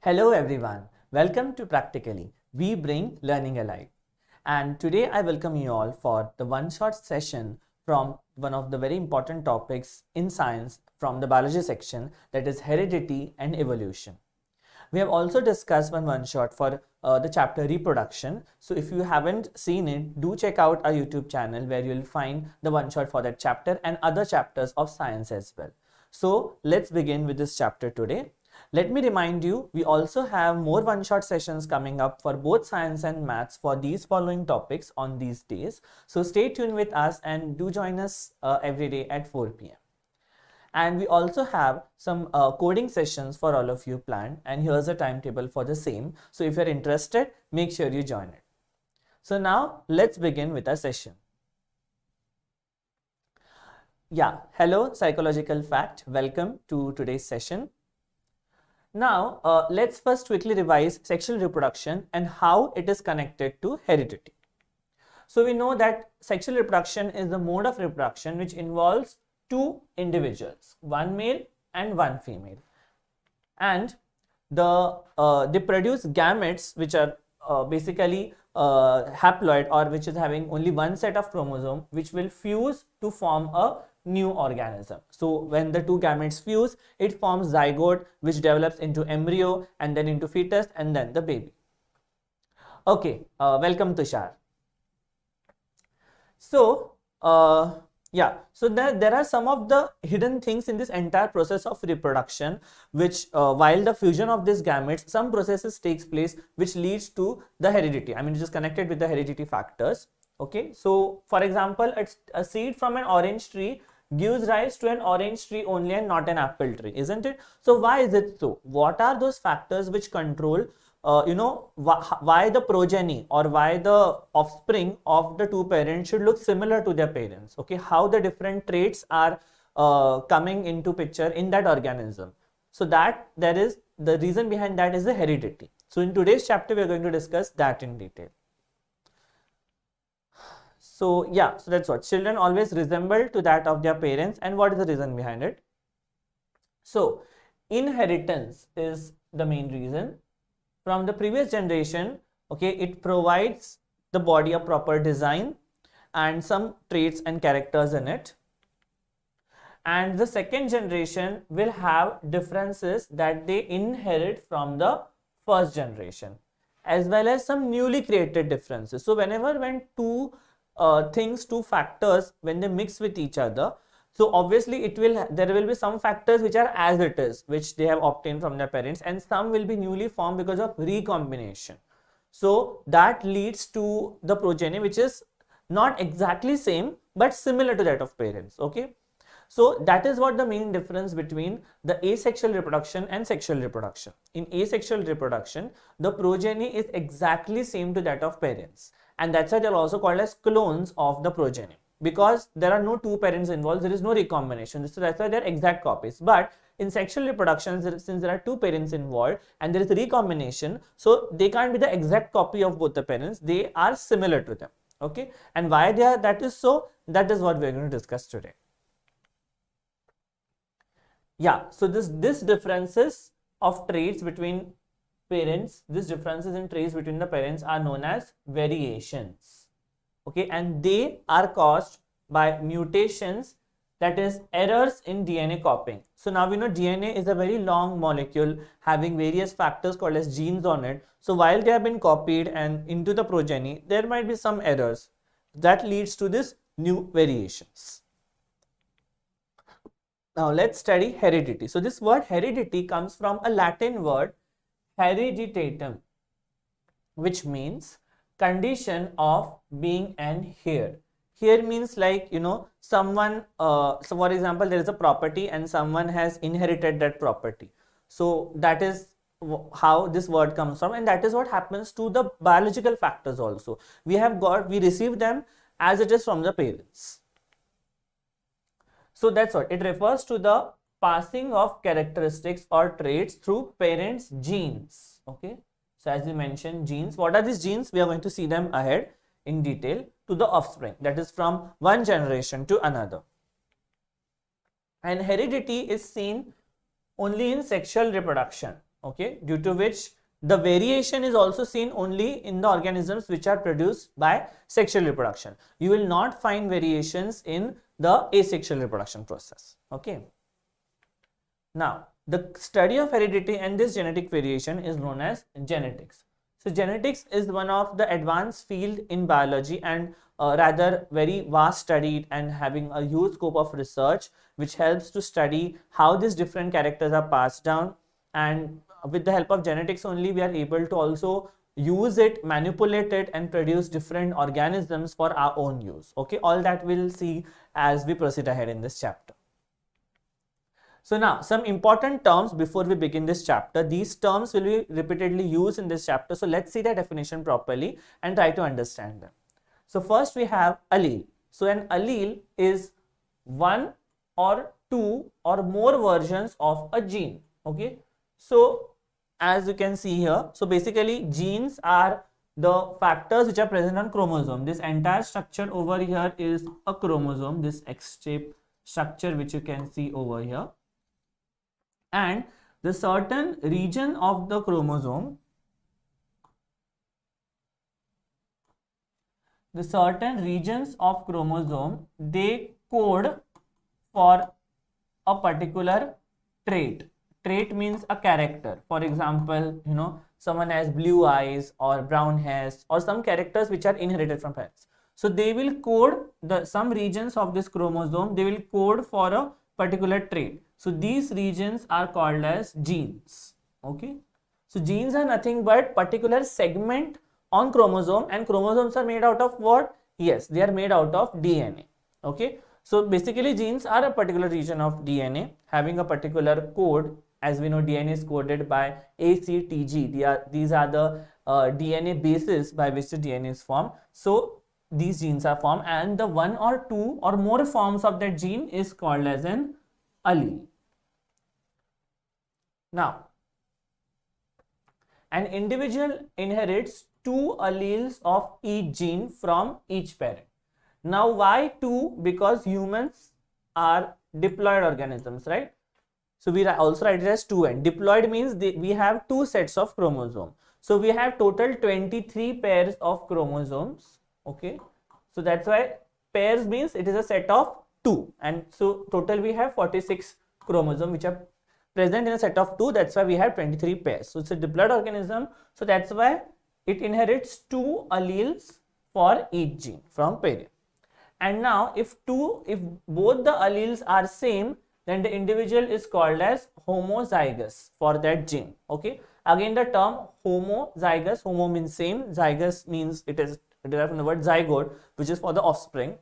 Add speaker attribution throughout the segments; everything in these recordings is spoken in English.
Speaker 1: Hello everyone, welcome to Practically. We bring learning alive. And today I welcome you all for the one-shot session from one of the very important topics in science from the biology section, that is heredity and evolution. We have also discussed one-shot for the chapter reproduction. So if you haven't seen it, do check out our YouTube channel where you will find the one-shot for that chapter and other chapters of science as well. So let's begin with this chapter today. Let me remind you, we also have more one-shot sessions coming up for both science and maths for these following topics on these days. So stay tuned with us and do join us every day at 4 p.m. And we also have some coding sessions for all of you planned, and here's a timetable for the same. So if you're interested, make sure you join it. So now let's begin with our session. Yeah, hello psychological fact, welcome to today's session. Now, let's first quickly revise sexual reproduction and how it is connected to heredity. So we know that sexual reproduction is the mode of reproduction which involves two individuals, one male and one female, and they produce gametes which are basically haploid, or which is having only one set of chromosome, which will fuse to form a new organism. So when the two gametes fuse, it forms zygote, which develops into embryo and then into fetus and then the baby. Okay, welcome Tushar. So so there are some of the hidden things in this entire process of reproduction, which while the fusion of these gametes, some processes takes place which leads to the heredity. I mean, it is connected with the heredity factors. Okay, so for example, a seed from an orange tree gives rise to an orange tree only and not an apple tree, isn't it? So why is it so? What are those factors which control why the progeny or why the offspring of the two parents should look similar to their parents? Okay, how the different traits are coming into picture in that organism. So that there is the reason behind that is the heredity. So in today's chapter we are going to discuss that in detail. So yeah, so that's what children always resemble to that of their parents, and what is the reason behind it? So inheritance is the main reason. From the previous generation, okay, it provides the body a proper design and some traits and characters in it. And the second generation will have differences that they inherit from the first generation, as well as some newly created differences. So whenever when two factors, when they mix with each other, so obviously there will be some factors which are as it is, which they have obtained from their parents, and some will be newly formed because of recombination. So that leads to the progeny which is not exactly same but similar to that of parents. Okay, so that is what the main difference between the asexual reproduction and sexual reproduction. In asexual reproduction, the progeny is exactly same to that of parents, and that's why they are also called as clones of the progeny, because there are no two parents involved, there is no recombination, so that's why they are exact copies. But in sexual reproduction, since there are two parents involved and there is recombination, so they can't be the exact copy of both the parents, they are similar to them. Okay, and why that is so, that is what we are going to discuss today. Yeah, so this differences of traits between parents, these differences in traits between the parents are known as variations. Okay, and they are caused by mutations, that is errors in DNA copying. So now we know DNA is a very long molecule having various factors called as genes on it. So while they have been copied and into the progeny, there might be some errors that leads to this new variations. Now let's study heredity. So this word heredity comes from a Latin word hereditatum, which means condition of being an heir. Here means like, someone, so for example, there is a property and someone has inherited that property. So that is how this word comes from, and that is what happens to the biological factors also. We receive them as it is from the parents. So that's what it refers to, the passing of characteristics or traits through parents' genes. Okay. So as we mentioned, genes, what are these genes? We are going to see them ahead in detail, to the offspring, that is from one generation to another. And heredity is seen only in sexual reproduction. okay, due to which the variation is also seen only in the organisms which are produced by sexual reproduction. You will not find variations in the asexual reproduction process, okay. Now, the study of heredity and this genetic variation is known as genetics. So, genetics is one of the advanced field in biology and rather very vast studied and having a huge scope of research which helps to study how these different characters are passed down, and with the help of genetics only we are able to also use it, manipulate it and produce different organisms for our own use, okay. All that we'll see as we proceed ahead in this chapter. So now some important terms before we begin this chapter. These terms will be repeatedly used in this chapter. So let's see the definition properly and try to understand them. So first we have allele. So an allele is one or two or more versions of a gene, okay. So as you can see here, so basically genes are the factors which are present on chromosome. This entire structure over here is a chromosome, this X-shaped structure which you can see over here. And the certain region of the chromosome, the certain regions of chromosome, they code for a particular trait. Trait means a character. For example, you know, someone has blue eyes or brown hairs or some characters which are inherited from parents. So they will code some regions of this chromosome, they will code for a particular trait. So these regions are called as genes, okay. So genes are nothing but particular segment on chromosome, and chromosomes are made out of what? Yes, they are made out of DNA, okay. So basically genes are a particular region of DNA having a particular code. As we know, DNA is coded by ACTG. These are the DNA bases by which the DNA is formed. So these genes are formed, and the one or two or more forms of that gene is called as an allele. Now, an individual inherits two alleles of each gene from each parent. Now, why two? Because humans are diploid organisms, right? So we also write it as 2n. Diploid means we have two sets of chromosomes. So we have total 23 pairs of chromosomes, okay. So that's why pairs means it is a set of 2, and so total we have 46 chromosomes which are present in a set of 2. That's why we have 23 pairs. So it's a diploid organism. So that's why it inherits two alleles for each gene from parent. And now if both the alleles are same, then the individual is called as homozygous for that gene, okay. Again the term homozygous, homo means same, zygous means it is derived from the word zygote, which is for the offspring.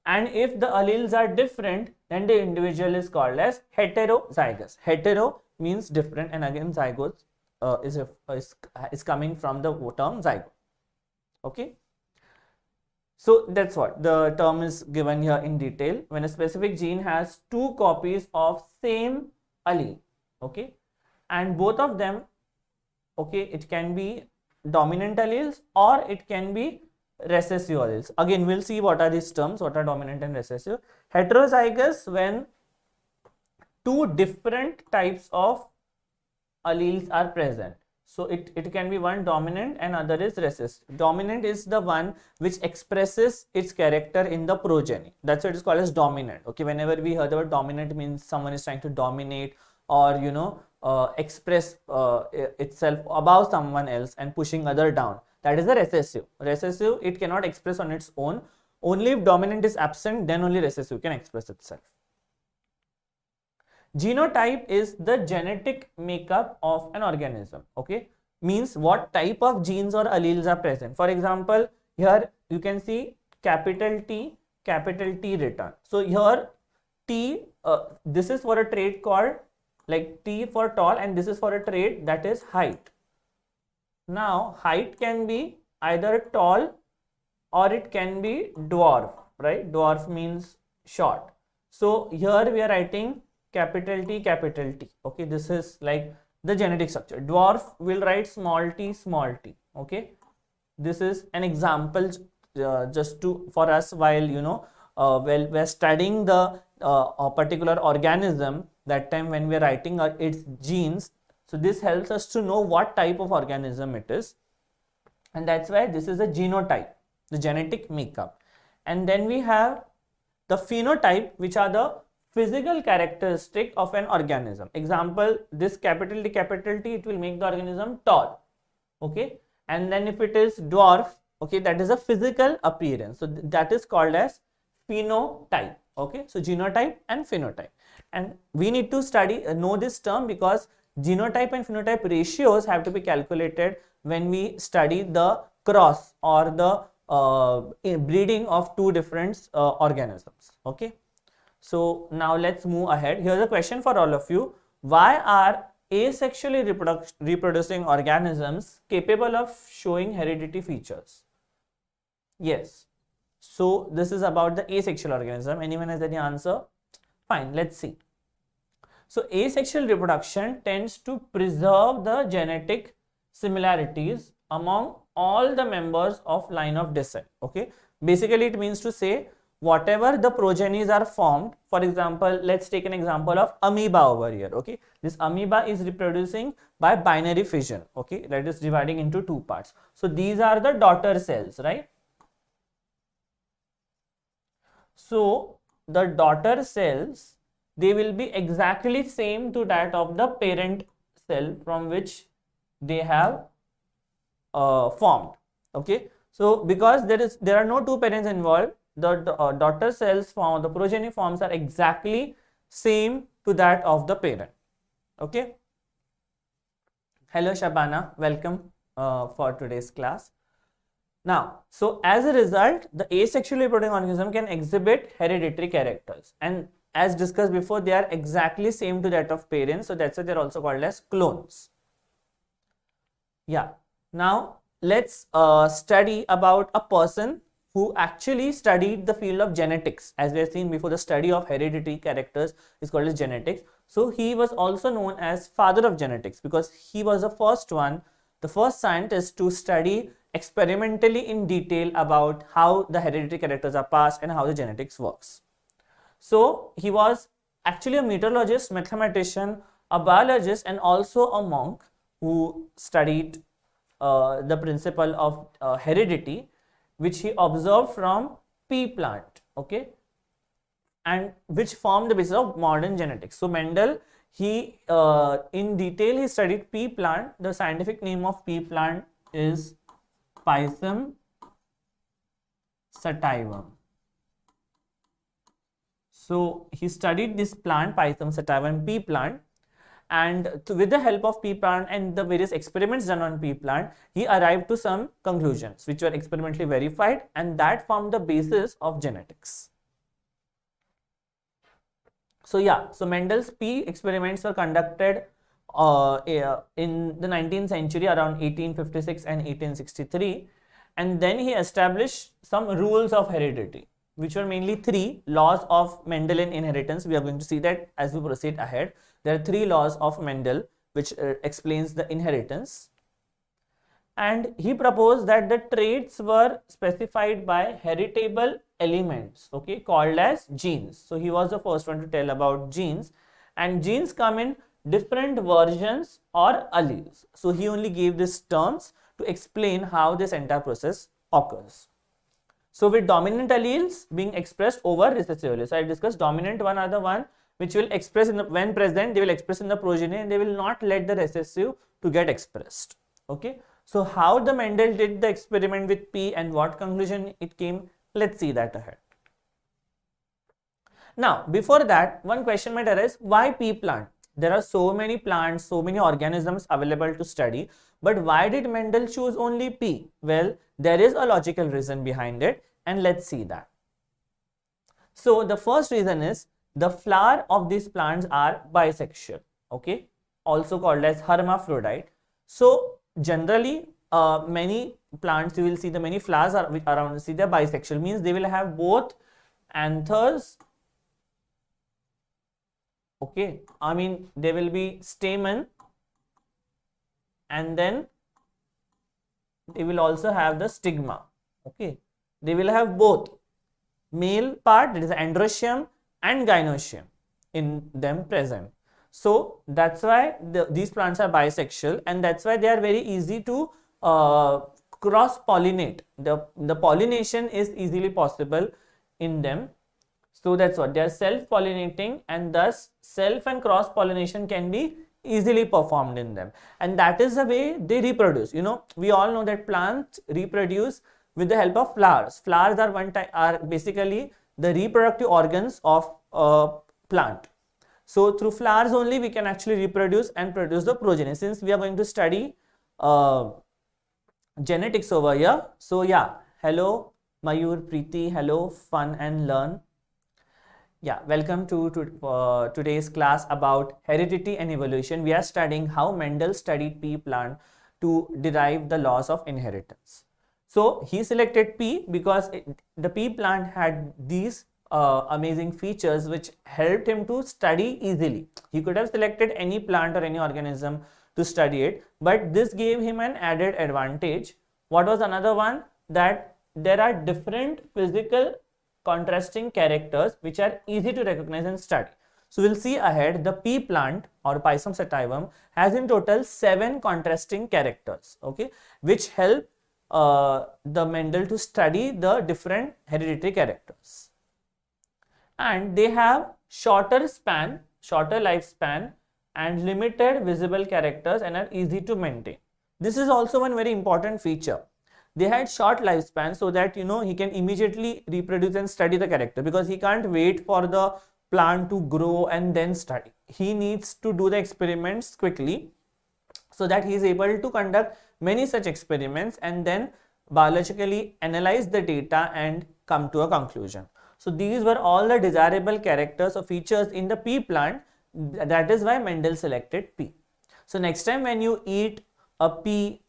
Speaker 1: And if the alleles are different, then the individual is called as heterozygous. Hetero means different, and again zygote is coming from the term zygote, okay. So that's what the term is given here in detail. When a specific gene has two copies of same allele, okay, and both of them, okay, it can be dominant alleles or it can be recessive alleles. Again, we'll see what are these terms, what are dominant and recessive. Heterozygous, when two different types of alleles are present. So it can be one dominant and other is recessive. Dominant is the one which expresses its character in the progeny. That's what it is called as dominant. Okay, whenever we heard the word dominant, means someone is trying to dominate or, you know, express itself above someone else and pushing other down. That is the recessive. Recessive, it cannot express on its own. Only if dominant is absent, then only recessive can express itself. Genotype is the genetic makeup of an organism, okay, means what type of genes or alleles are present. For example, here you can see capital T written. So here T, this is for a trait called like T for tall, and this is for a trait that is height. Now height can be either tall or it can be dwarf, right? Dwarf means short. So here we are writing capital T, okay. This is like the genetic structure. Dwarf will write small t, okay. This is an example just for us while, you know, we're studying the a particular organism, that time when we're writing its genes. So this helps us to know what type of organism it is, and that's why this is a genotype, the genetic makeup. And then we have the phenotype, which are the physical characteristic of an organism. Example, this capital T, it will make the organism tall, okay. And then if it is dwarf, okay, that is a physical appearance. So that is called as phenotype, okay. So genotype and phenotype, and we need to study know this term because genotype and phenotype ratios have to be calculated when we study the cross or the breeding of two different organisms, okay. So now let's move ahead. Here's a question for all of you. Why are asexually reproducing organisms capable of showing heredity features? Yes. So this is about the asexual organism. Anyone has any answer? Fine, let's see. So asexual reproduction tends to preserve the genetic similarities among all the members of line of descent, okay. Basically it means to say whatever the progenies are formed, for example, let's take an example of amoeba over here, okay. This amoeba is reproducing by binary fission, okay, that is dividing into two parts. So these are the daughter cells, right? So the daughter cells, they will be exactly same to that of the parent cell from which they have formed, okay. So because there are no two parents involved, the daughter cells form, the progeny forms are exactly same to that of the parent, okay. Hello Shabana, welcome for today's class. Now, so as a result, the asexually reproducing organism can exhibit hereditary characters, and as discussed before, they are exactly same to that of parents, so that's why they are also called as clones. Yeah, now let's study about a person who actually studied the field of genetics. As we have seen before, the study of hereditary characters is called as genetics. So he was also known as father of genetics because he was the first one, the first scientist to study experimentally in detail about how the hereditary characters are passed and how the genetics works. So he was actually a meteorologist, mathematician, a biologist, and also a monk who studied the principle of heredity, which he observed from pea plant, okay, and which formed the basis of modern genetics. So Mendel, he in detail he studied pea plant. The scientific name of pea plant is Pisum sativum. So he studied this plant, Pisum sativum, pea plant, and with the help of pea plant and the various experiments done on pea plant, he arrived to some conclusions which were experimentally verified, and that formed the basis of genetics. So yeah, so Mendel's pea experiments were conducted in the 19th century around 1856 and 1863, and then he established some rules of heredity, which were mainly three laws of Mendelian inheritance. We are going to see that as we proceed ahead. There are three laws of Mendel which explains the inheritance, and he proposed that the traits were specified by heritable elements, okay, called as genes. So he was the first one to tell about genes, and genes come in different versions or alleles. So he only gave these terms to explain how this entire process occurs. So with dominant alleles being expressed over recessive alleles. So I discussed dominant one are the one which will express in the, when present, they will express in the progeny and they will not let the recessive to get expressed, okay. So how the Mendel did the experiment with pea and what conclusion it came, let's see that ahead. Now before that, one question might arise, why pea plant? There are so many plants, so many organisms available to study, but why did Mendel choose only pea? Well, there is a logical reason behind it, and let's see that. So the first reason is the flower of these plants are bisexual, okay, also called as hermaphrodite. So generally many plants you will see the many flowers are around, see they are bisexual, means they will have both anthers, okay, I mean there will be stamen, and then they will also have the stigma, okay. They will have both male part, that is androecium, and gynoecium in them present. So that's why these plants are bisexual, and that's why they are very easy to cross pollinate. The pollination is easily possible in them. So that's what they are self-pollinating, and thus self and cross pollination can be easily performed in them, and that is the way they reproduce. You know, we all know that plants reproduce with the help of flowers. Flowers are basically the reproductive organs of a plant. So through flowers only we can actually reproduce and produce the progeny. Since we are going to study genetics over here, so yeah, hello Mayur, Preeti, hello, fun and learn. Yeah, welcome to today's class about heredity and evolution. We are studying how Mendel studied pea plant to derive the laws of inheritance. So he selected pea because the pea plant had these amazing features which helped him to study easily. He could have selected any plant or any organism to study it, but this gave him an added advantage. What was another one? That there are different physical contrasting characters which are easy to recognize and study. So we'll see ahead. The pea plant or Pisum sativum has in total 7 contrasting characters, okay, which help the Mendel to study the different hereditary characters. And they have shorter lifespan and limited visible characters and are easy to maintain. This is also one very important feature. They had short lifespan so that, you know, he can immediately reproduce and study the character, because he can't wait for the plant to grow and then study. He needs to do the experiments quickly so that he is able to conduct many such experiments and then biologically analyze the data and come to a conclusion. So these were all the desirable characters or features in the pea plant. That is why Mendel selected pea. So next time when you eat a pea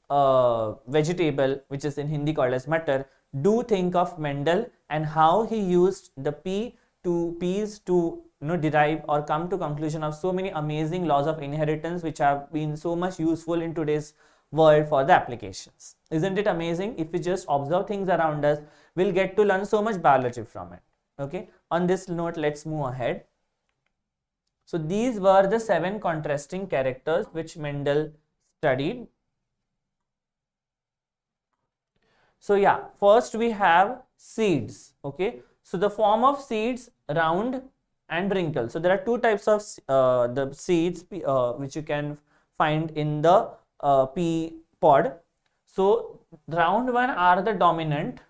Speaker 1: vegetable, which is in Hindi called as matar, do think of Mendel and how he used the peas to derive or come to conclusion of so many amazing laws of inheritance which have been so much useful in today's world for the applications. Isn't it amazing? If we just observe things around us, we'll get to learn so much biology from it. Okay, on this note, let's move ahead. So these were the 7 contrasting characters which Mendel studied. So yeah, first we have seeds. Okay, so the form of seeds, round and wrinkled. So there are 2 types of the seeds which you can find in the pea pod. So round one are the dominant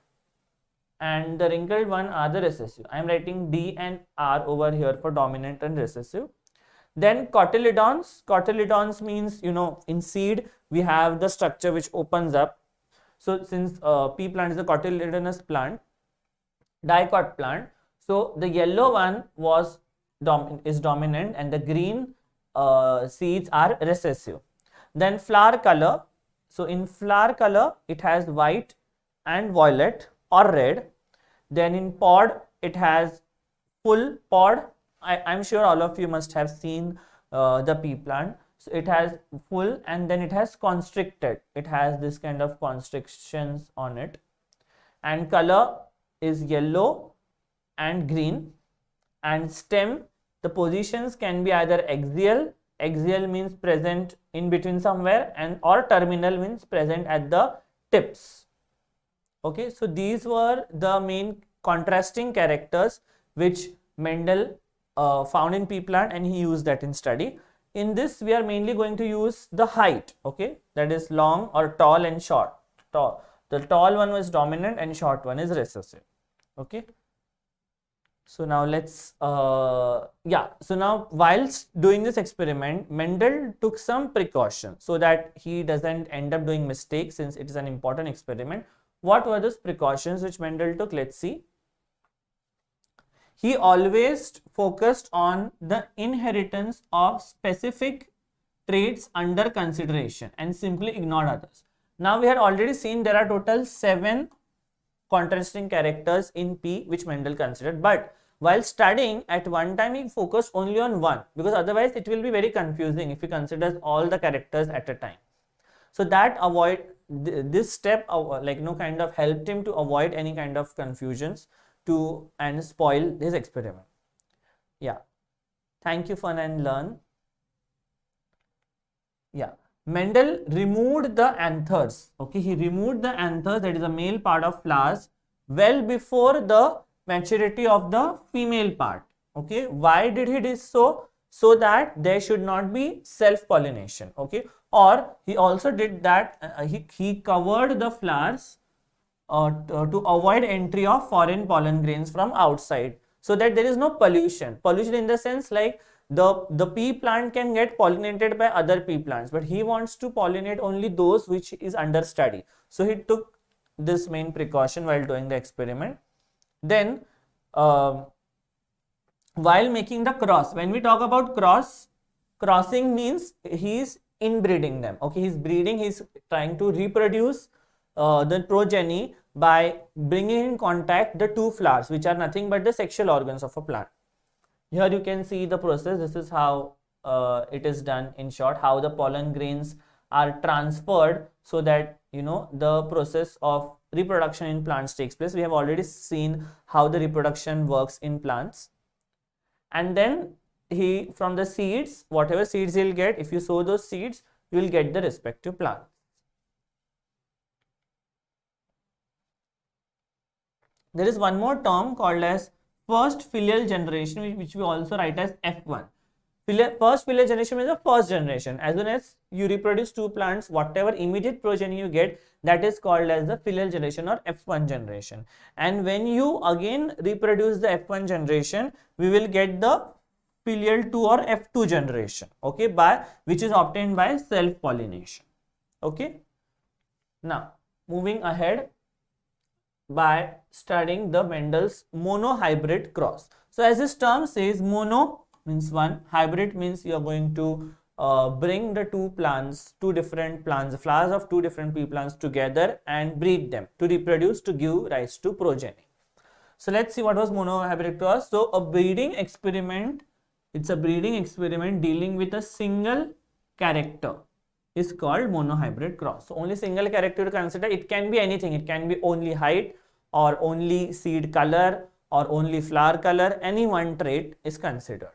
Speaker 1: and the wrinkled one are the recessive. I am writing D and R over here for dominant and recessive. Then cotyledons. Cotyledons means, you know, in seed we have the structure which opens up. So since pea plant is a cotyledonous plant, dicot plant, so the yellow one is dominant and the green seeds are recessive. Then flower color. So in flower color it has white and violet or red. Then in pod it has full pod. I'm sure all of you must have seen the pea plant. So it has full, and then it has constricted. It has this kind of constrictions on it. And color is yellow and green. And stem, the positions can be either axial. Axial means present in between somewhere, and or terminal means present at the tips. Okay, so these were the main contrasting characters which Mendel found in pea plant, and he used that in study. In this we are mainly going to use the height, okay, that is long or tall and short. The tall one was dominant and short one is recessive. Okay, so now let's so now whilst doing this experiment, Mendel took some precautions so that he doesn't end up doing mistakes, since it is an important experiment. What were those precautions which Mendel took? Let's see. He always focused on the inheritance of specific traits under consideration and simply ignored others. Now we had already seen there are total 7 contrasting characters in P which Mendel considered, but while studying at one time he focused only on one, because otherwise it will be very confusing if he considers all the characters at a time. So that this step kind of helped him to avoid any kind of confusions and spoil his experiment. Yeah, thank you, fun and learn. Yeah, Mendel removed the anthers. Okay, he removed the anthers, that is the male part of flowers, well before the maturity of the female part. Okay, why did he do so? So that there should not be self-pollination. Okay, or he also did that, he covered the flowers to avoid entry of foreign pollen grains from outside, so that there is no pollution in the sense like the pea plant can get pollinated by other pea plants, but he wants to pollinate only those which is under study. So he took this main precaution while doing the experiment. Then while making the cross, when we talk about crossing means he is inbreeding them. Okay, he's breeding, he's trying to reproduce the progeny by bringing in contact the two flowers, which are nothing but the sexual organs of a plant. Here you can see the process. This is how it is done in short, how the pollen grains are transferred so that the process of reproduction in plants takes place. We have already seen how the reproduction works in plants. And then from the seeds, whatever seeds he'll get, if you sow those seeds, you will get the respective plant. There is one more term called as first filial generation, which we also write as F1. First filial generation means the first generation. As soon as you reproduce two plants, whatever immediate progeny you get, that is called as the filial generation or F1 generation. And when you again reproduce the F1 generation, we will get the filial 2 or F2 generation, okay, which is obtained by self-pollination. Okay. Now, moving ahead by studying the Mendel's monohybrid cross. So, as this term says, mono means one, hybrid means you are going to bring the two different plants, flowers of two different pea plants together and breed them to reproduce to give rise to progeny. So, let's see what was monohybrid cross. So, a breeding experiment, it's a breeding experiment dealing with a single character is called monohybrid cross. So, only single character to consider. It can be anything. It can be only height or only seed color or only flower color. Any one trait is considered.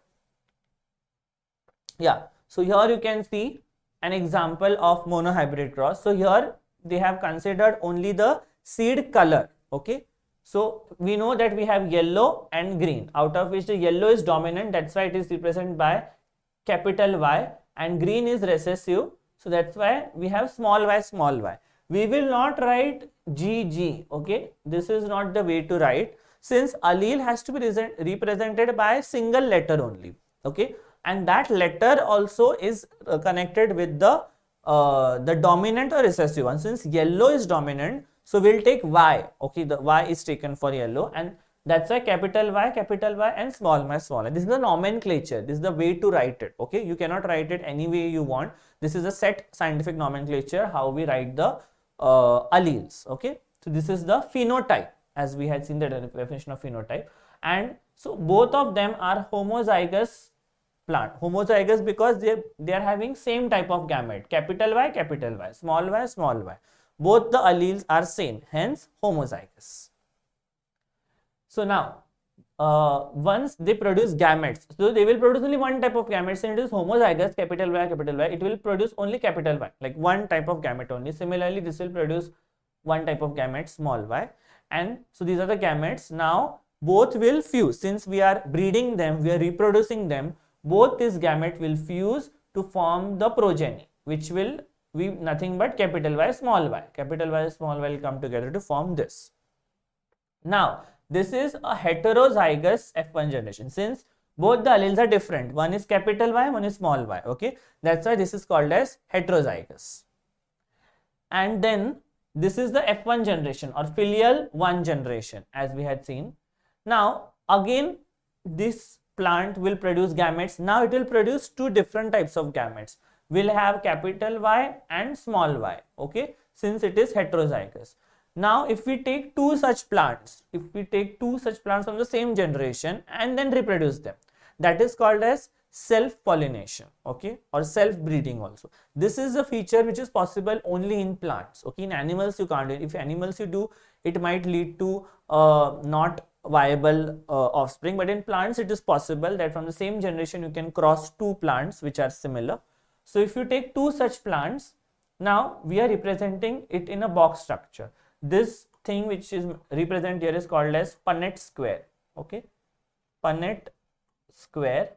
Speaker 1: Yeah. So, here you can see an example of monohybrid cross. So, here they have considered only the seed color. Okay. So, we know that we have yellow and green, out of which the yellow is dominant. That's why it is represented by capital Y, and green is recessive. So, that's why we have small y, small y. We will not write GG. Okay. This is not the way to write, since allele has to be represented by a single letter only. Okay. And that letter also is connected with the dominant or recessive one. Since yellow is dominant, so we'll take Y. Okay, the Y is taken for yellow, and that's why capital Y and small y, small y. This is the nomenclature. This is the way to write it. Okay, you cannot write it any way you want. This is a set scientific nomenclature how we write the alleles. Okay, so this is the phenotype, as we had seen the definition of phenotype, and so both of them are homozygous plant. Homozygous because they are having same type of gamete, capital Y, small y, small y. Both the alleles are same, hence homozygous. So now, once they produce gametes, so they will produce only one type of gametes, and it is homozygous, capital Y, it will produce only capital Y, like one type of gamete only. Similarly, this will produce one type of gamete, small y, and so these are the gametes. Now, both will fuse. Since we are breeding them, we are reproducing them, both these gametes will fuse to form the progeny, which will be nothing but capital Y, small y. Capital Y, small y will come together to form this. Now, this is a heterozygous F1 generation, since both the alleles are different. One is capital Y, one is small y. Okay, that's why this is called as heterozygous. And then this is the F1 generation or filial 1 generation, as we had seen. Now, again, this plant will produce gametes. Now, it will produce two different types of gametes. Will have capital Y and small y. Okay, since it is heterozygous. Now, if we take two such plants from the same generation and then reproduce them, that is called as self-pollination, okay, or self-breeding also. This is a feature which is possible only in plants. Okay, in animals you can't do it. If animals you do, it might lead to not viable offspring, but in plants it is possible that from the same generation you can cross two plants which are similar. So if you take two such plants, now we are representing it in a box structure. This thing which is represented here is called as Punnett Square. Okay, Punnett Square.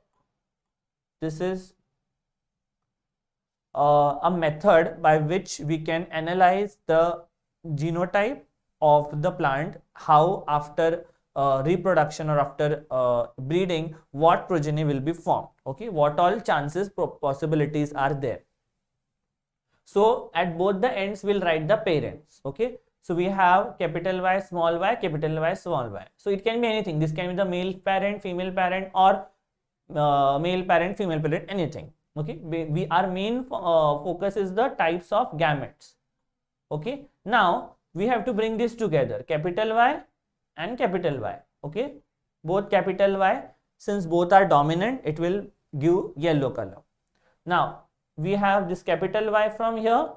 Speaker 1: This is a method by which we can analyze the genotype of the plant, how after reproduction or after breeding, what progeny will be formed. Okay, what all chances, possibilities are there. So at both the ends we'll write the parents. Okay, so we have capital Y, small y, capital Y, small y. So it can be anything. This can be the male parent, female parent, or male parent, female parent, anything. Okay, our main focus is the types of gametes. Okay, now we have to bring this together, capital Y and capital Y. Okay, both capital Y, since both are dominant, it will give yellow color. Now we have this capital Y from here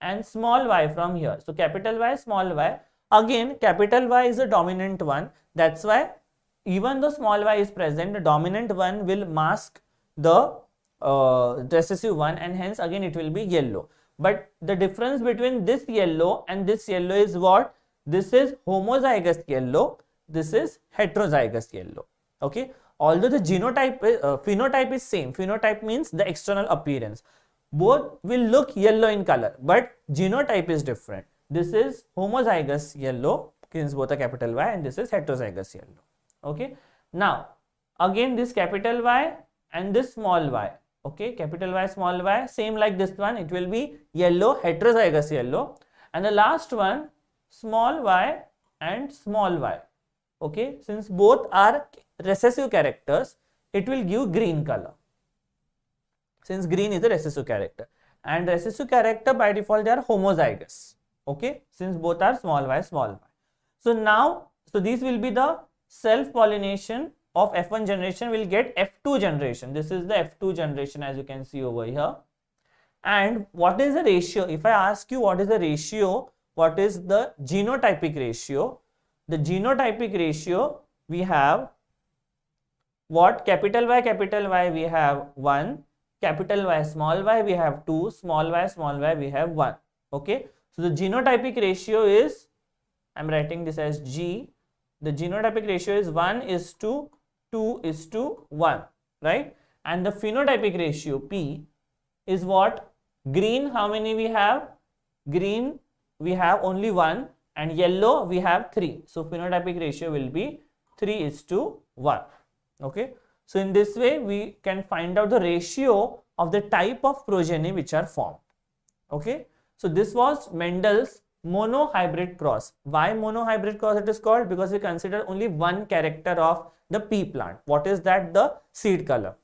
Speaker 1: and small y from here. So capital Y, small y. Again, capital Y is a dominant one. That's why even though small y is present, the dominant one will mask the recessive one, and hence again it will be yellow. But the difference between this yellow and this yellow is what? This is homozygous yellow. This is heterozygous yellow. Okay. Although the genotype, phenotype is same. Phenotype means the external appearance. Both will look yellow in color, but genotype is different. This is homozygous yellow, since both are capital Y, and this is heterozygous yellow. Okay. Now, again this capital Y and this small y. Okay, capital Y, small y, same like this one, it will be yellow, heterozygous yellow. And the last one, small y and small y. Okay, since both are recessive characters, it will give green color, since green is a recessive character. And recessive character by default they are homozygous. Okay, since both are small y, small y. So now, so these will be the self-pollination of F1 generation will get F2 generation. This is the F2 generation, as you can see over here. And what is the ratio? If I ask you what is the ratio, what is the genotypic ratio? The genotypic ratio, we have what? Capital Y we have 1, capital Y, small y we have 2, small y we have 1. Okay, so the genotypic ratio is, I am writing this as G. The genotypic ratio is 1:2:1, right? And the phenotypic ratio P is what? Green, how many we have? Green we have only 1, and yellow we have 3. So phenotypic ratio will be 3:1. Okay, so in this way we can find out the ratio of the type of progeny which are formed. Okay, so this was Mendel's monohybrid cross. Why monohybrid cross it is called? Because we consider only one character of the pea plant. What is that? The seed color.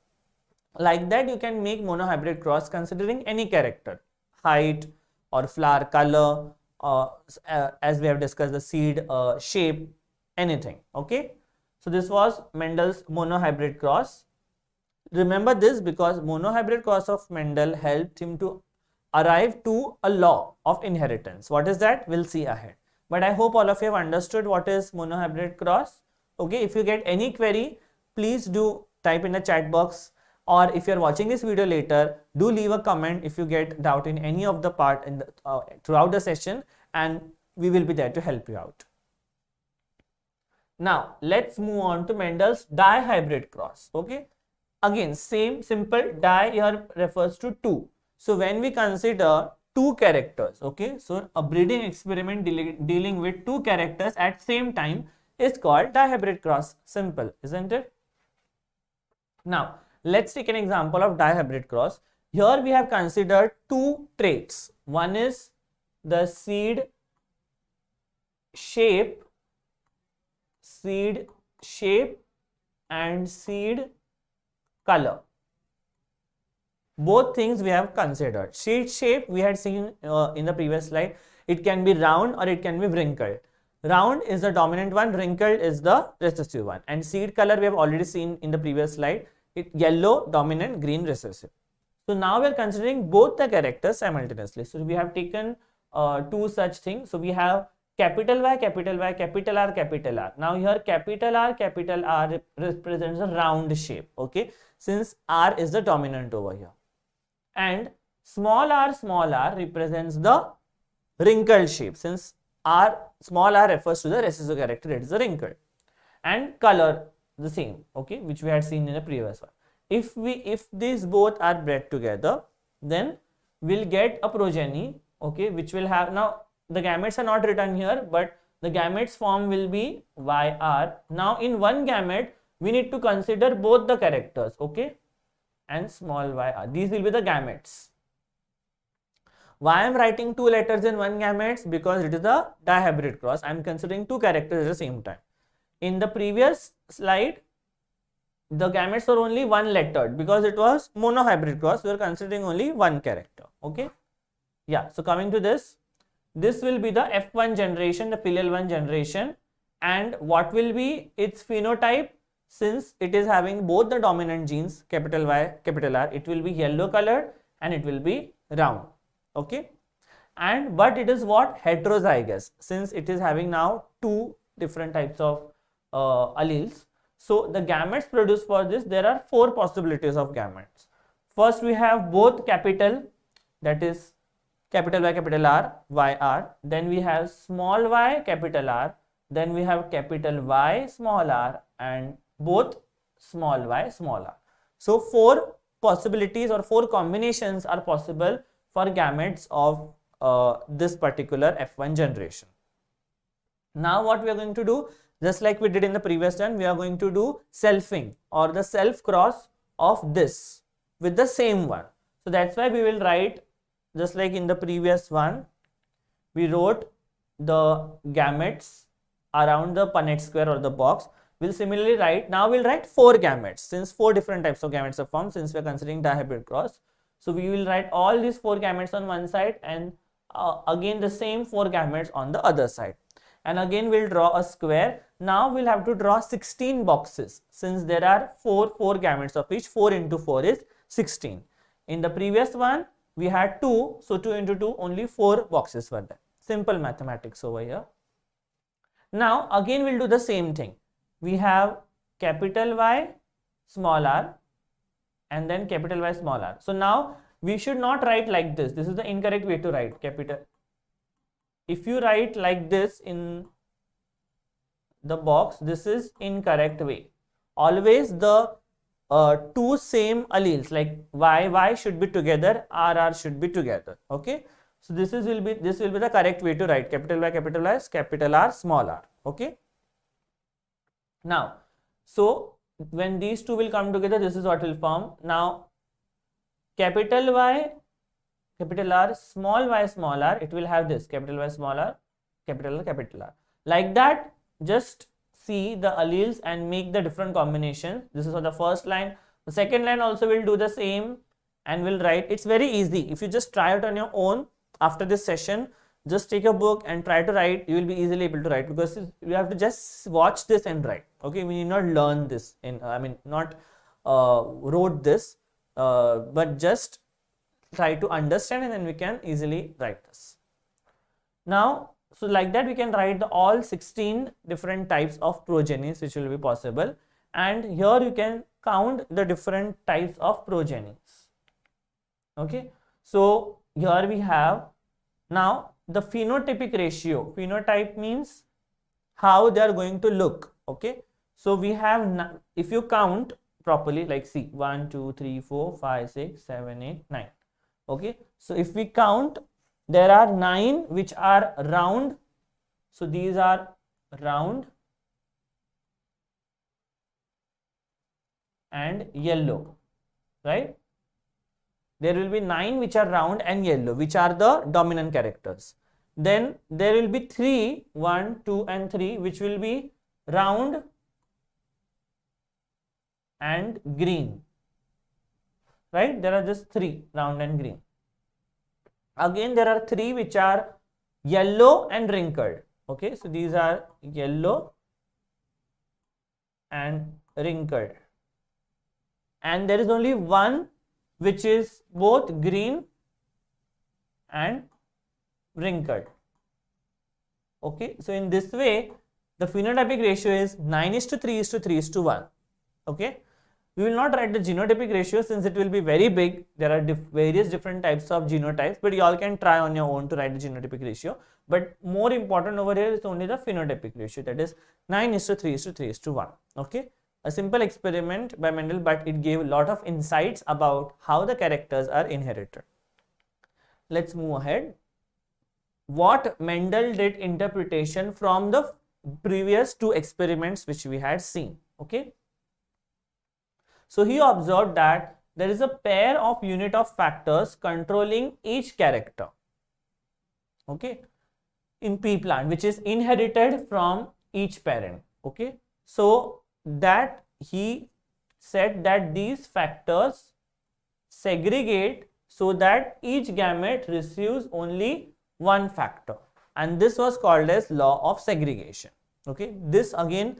Speaker 1: Like that you can make monohybrid cross considering any character, height or flower color, as we have discussed, the seed shape, anything. Okay, so this was Mendel's monohybrid cross. Remember this because monohybrid cross of Mendel helped him to arrive to a law of inheritance. What is that? We'll see ahead. But I hope all of you have understood what is monohybrid cross. Okay, if you get any query, please do type in the chat box, or if you are watching this video later, do leave a comment if you get doubt in any of the part in the, throughout the session, and we will be there to help you out. Now let's move on to Mendel's dihybrid cross. Okay, again same simple, di here refers to two. So when we consider two characters, okay, so a breeding experiment dealing with two characters at same time is called dihybrid cross. Simple, isn't it? Now let's take an example of dihybrid cross. Here we have considered two traits. One is the seed shape and seed color. Both things we have considered. Seed shape we had seen in the previous slide. It can be round or it can be wrinkled. Round is the dominant one, wrinkled is the recessive one. And seed color we have already seen in the previous slide. Yellow dominant, green recessive. So now we are considering both the characters simultaneously. So we have taken two such things. So we have capital Y, capital Y, capital R, capital R. Now here capital R represents a round shape. Okay, since R is the dominant over here. and small r represents the wrinkled shape, since small r refers to the recessive character, it is a wrinkled, and color the same, okay, which we had seen in the previous one. If these both are bred together, then we'll get a progeny, okay, which will have, now the gametes are not written here, but the gametes form will be YR. Now in one gamete we need to consider both the characters, okay, and small yr. These will be the gametes. Why I am writing two letters in one gametes? Because it is the dihybrid cross. I am considering two characters at the same time. In the previous slide, the gametes were only one lettered because it was monohybrid cross. We are considering only one character. Okay. Yeah. So coming to this will be the F1 generation, the filial 1 generation, and what will be its phenotype? Since it is having both the dominant genes, capital Y, capital R, it will be yellow colored and it will be round. Okay, and but it is what? Heterozygous, since it is having now two different types of alleles. So the gametes produced for this, there are four possibilities of gametes. First we have both capital, that is capital Y, capital R, YR. Then we have small y, capital R. Then we have capital Y, small r, and both small y, small r. So four possibilities or four combinations are possible for gametes of this particular F1 generation. Now what we are going to do, just like we did in the previous one, we are going to do selfing or the self cross of this with the same one. So that's why we will write, just like in the previous one, we wrote the gametes around the Punnett square or the box. We'll similarly write, now we'll write four gametes, since four different types of gametes are formed, since we are considering dihybrid cross. So we will write all these four gametes on one side and again the same four gametes on the other side. And again we'll draw a square. Now we'll have to draw 16 boxes, since there are four gametes of each. 4 into 4 is 16. In the previous one we had 2, so 2 into 2, only 4 boxes were there. Simple mathematics over here. Now again we'll do the same thing. We have capital Y, small r, and then capital Y, small r. So now we should not write like this. This is the incorrect way to write capital. If you write like this in the box, this is incorrect way. Always the two same alleles like Y should be together, R should be together. Okay. So this will be the correct way to write capital Y, capital R, small r. Okay. Now, so when these two will come together, this is what will form. Now, capital Y, capital R, small y, small r, it will have this capital Y, small r, capital R, capital R. Like that, just see the alleles and make the different combinations. This is for the first line. The second line also will do the same and will write. It's very easy. If you just try it on your own after this session, just take a book and try to write. You will be easily able to write, because you have to just watch this and write. Okay, we need not learn this not wrote this, but just try to understand and then we can easily write this. Now, so like that we can write all 16 different types of progenies which will be possible, and here you can count the different types of progenies. Okay, so here we have now the phenotypic ratio. Phenotype means how they are going to look. Okay, so we have, if you count properly, like see 1 2 3 4 5 6 7 8 9. Okay, so if we count, there are 9 which are round. So these are round and yellow, right? There will be 9 which are round and yellow, which are the dominant characters. Then there will be 3, 1, 2 and 3, which will be round and green, right? There are just 3, round and green. Again, there are 3 which are yellow and wrinkled. Okay, so these are yellow and wrinkled. And there is only 1 which is both green and wrinkled. Okay, so in this way, the phenotypic ratio is 9:3:3:1. Okay, We will not write the genotypic ratio since it will be very big. There are various different types of genotypes, but you all can try on your own to write the genotypic ratio. But more important over here is only the phenotypic ratio, that is 9:3:3:1. Okay, a simple experiment by Mendel, but it gave a lot of insights about how the characters are inherited. Let's move ahead. What Mendel did interpretation from the previous two experiments which we had seen. Okay. So he observed that there is a pair of unit of factors controlling each character, okay, in pea plant, which is inherited from each parent. Okay, so that he said that these factors segregate so that each gamete receives only one factor, and this was called as law of segregation. Okay, this again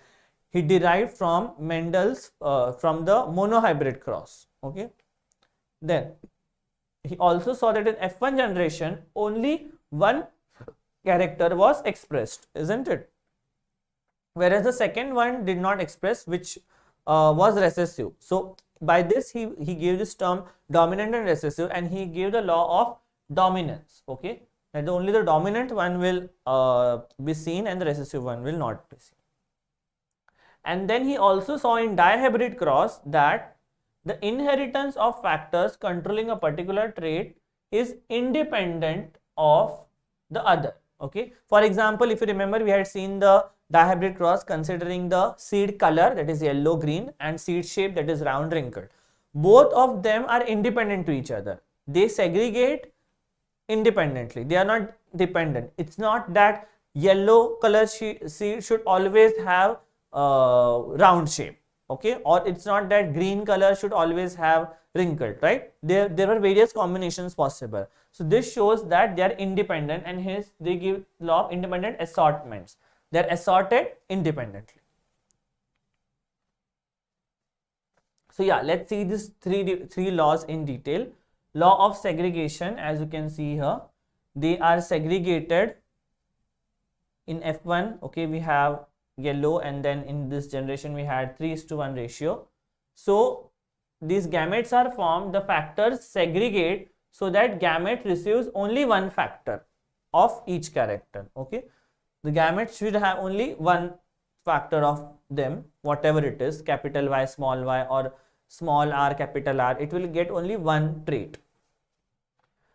Speaker 1: he derived from Mendel's from the monohybrid cross. Okay, then he also saw that in F1 generation only one character was expressed, isn't it? Whereas the second one did not express, which was recessive. So by this he gave this term dominant and recessive, and he gave the law of dominance. Okay, that only the dominant one will be seen and the recessive one will not be seen. And then he also saw in dihybrid cross that the inheritance of factors controlling a particular trait is independent of the other. Okay, for example, if you remember, we had seen the dihybrid cross considering the seed color, that is yellow green, and seed shape, that is round wrinkled. Both of them are independent to each other. They segregate independently. They are not dependent. It's not that yellow color seed should always have round shape, okay, or it's not that green color should always have wrinkled, right? There are various combinations possible. So this shows that they are independent, and hence they give law of independent assortments. They are assorted independently. So yeah, let's see these three laws in detail. Law of segregation, as you can see here, they are segregated in F1. Okay, we have yellow, and then in this generation we had 3:1 ratio. So these gametes are formed, the factors segregate so that gamete receives only one factor of each character. Okay, the gamete should have only one factor of them, whatever it is, capital Y, small y, or small r, capital R, it will get only one trait.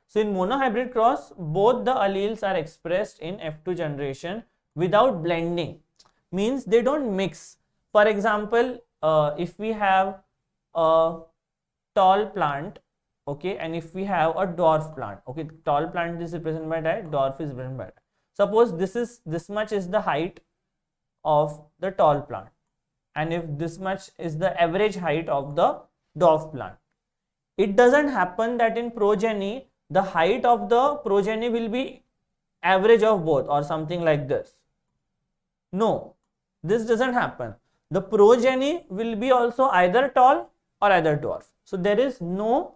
Speaker 1: So in monohybrid cross, both the alleles are expressed in F2 generation without blending. Means they don't mix. For example, if we have a tall plant, okay, and if we have a dwarf plant, okay, tall plant is represented by that, dwarf is represented by that. Suppose this much is the height of the tall plant, and if this much is the average height of the dwarf plant, it doesn't happen that in progeny the height of the progeny will be average of both or something like this. No, this doesn't happen. The progeny will be also either tall or either dwarf. So there is no,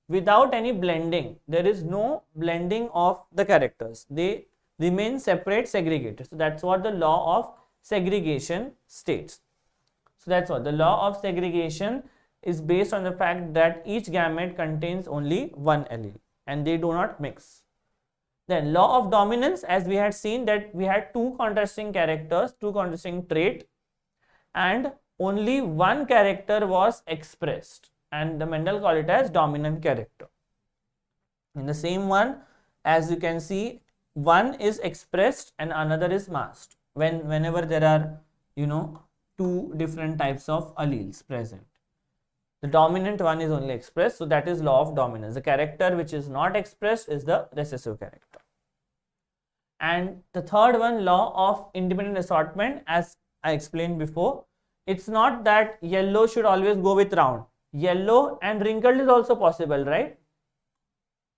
Speaker 1: without any blending, there is no blending of the characters. They remain separate, segregated. So that's what the law of segregation states. So that's what the law of segregation is based on the fact that each gamete contains only one allele and they do not mix. Then law of dominance, as we had seen that we had two contrasting characters, two contrasting traits, and only one character was expressed, and the Mendel called it as dominant character. In the same one, as you can see, one is expressed and another is masked whenever there are, two different types of alleles present. The dominant one is only expressed, so that is law of dominance. The character which is not expressed is the recessive character. And the third one, law of independent assortment, as I explained before, it's not that yellow should always go with round. Yellow and wrinkled is also possible, right?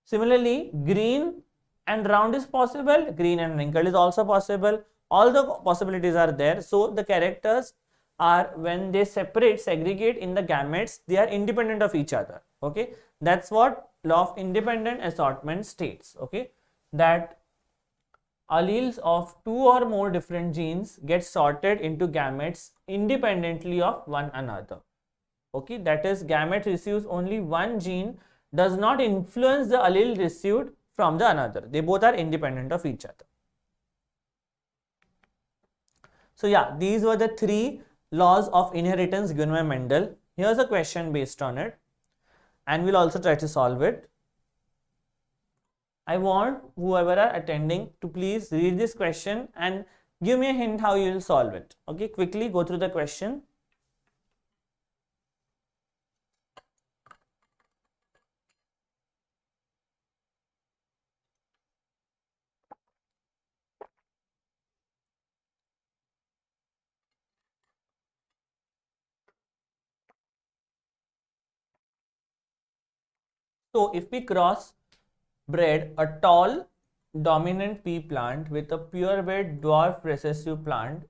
Speaker 1: Similarly, green and round is possible, green and wrinkled is also possible. All the possibilities are there. So the characters are, when they segregate in the gametes, they are independent of each other. Okay, that's what law of independent assortment states. Okay, that alleles of two or more different genes get sorted into gametes independently of one another. Okay, that is gamete receives only one gene does not influence the allele received from the another. They both are independent of each other. So yeah, these were the 3 laws of inheritance given by Mendel. Here's a question based on it, and we'll also try to solve it. I want whoever are attending to please read this question and give me a hint how you will solve it. Okay, quickly go through the question. So if we cross bred a tall dominant pea plant with a purebred dwarf recessive plant,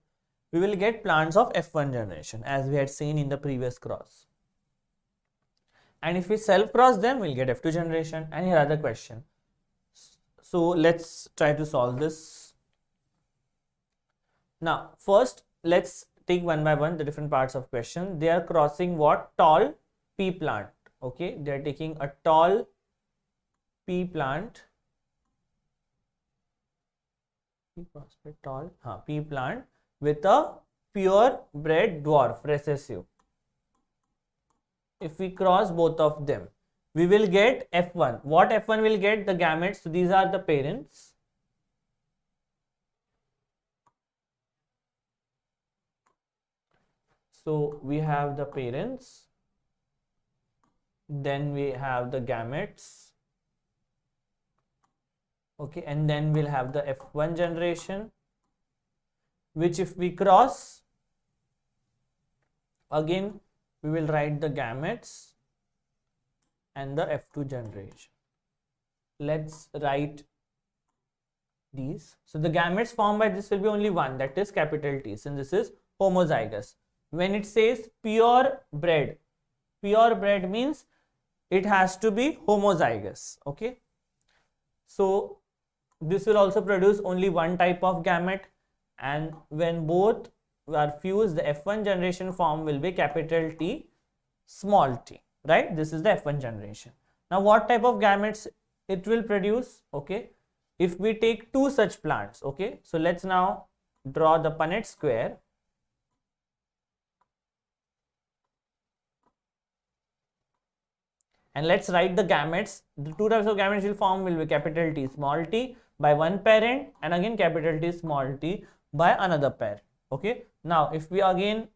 Speaker 1: we will get plants of F1 generation as we had seen in the previous cross. And if we self cross them, we'll get F2 generation. And here are the question. So let's try to solve this. Now first let's take one by one the different parts of question. They are crossing what? Tall pea plant. Okay, they are taking a tall pea plant, pea plant with a purebred dwarf recessive. If we cross both of them, we will get F1. What F1 will get? The gametes. So these are the parents. So we have the parents, then we have the gametes, okay, and then we'll have the F1 generation, which if we cross, again we will write the gametes and the F2 generation. Let's write these. So the gametes formed by this will be only one, that is capital T, since this is homozygous. When it says purebred means it has to be homozygous. Okay, so this will also produce only one type of gamete, and when both are fused, the F1 generation form will be capital T small t, right? This is the F1 generation. Now what type of gametes it will produce? Okay, if we take 2 such plants, okay, so let's now draw the Punnett square. And let's write the gametes. The 2 types of gametes will form will be capital T small t by one parent, and again capital T small t by another parent. Okay. Now if we again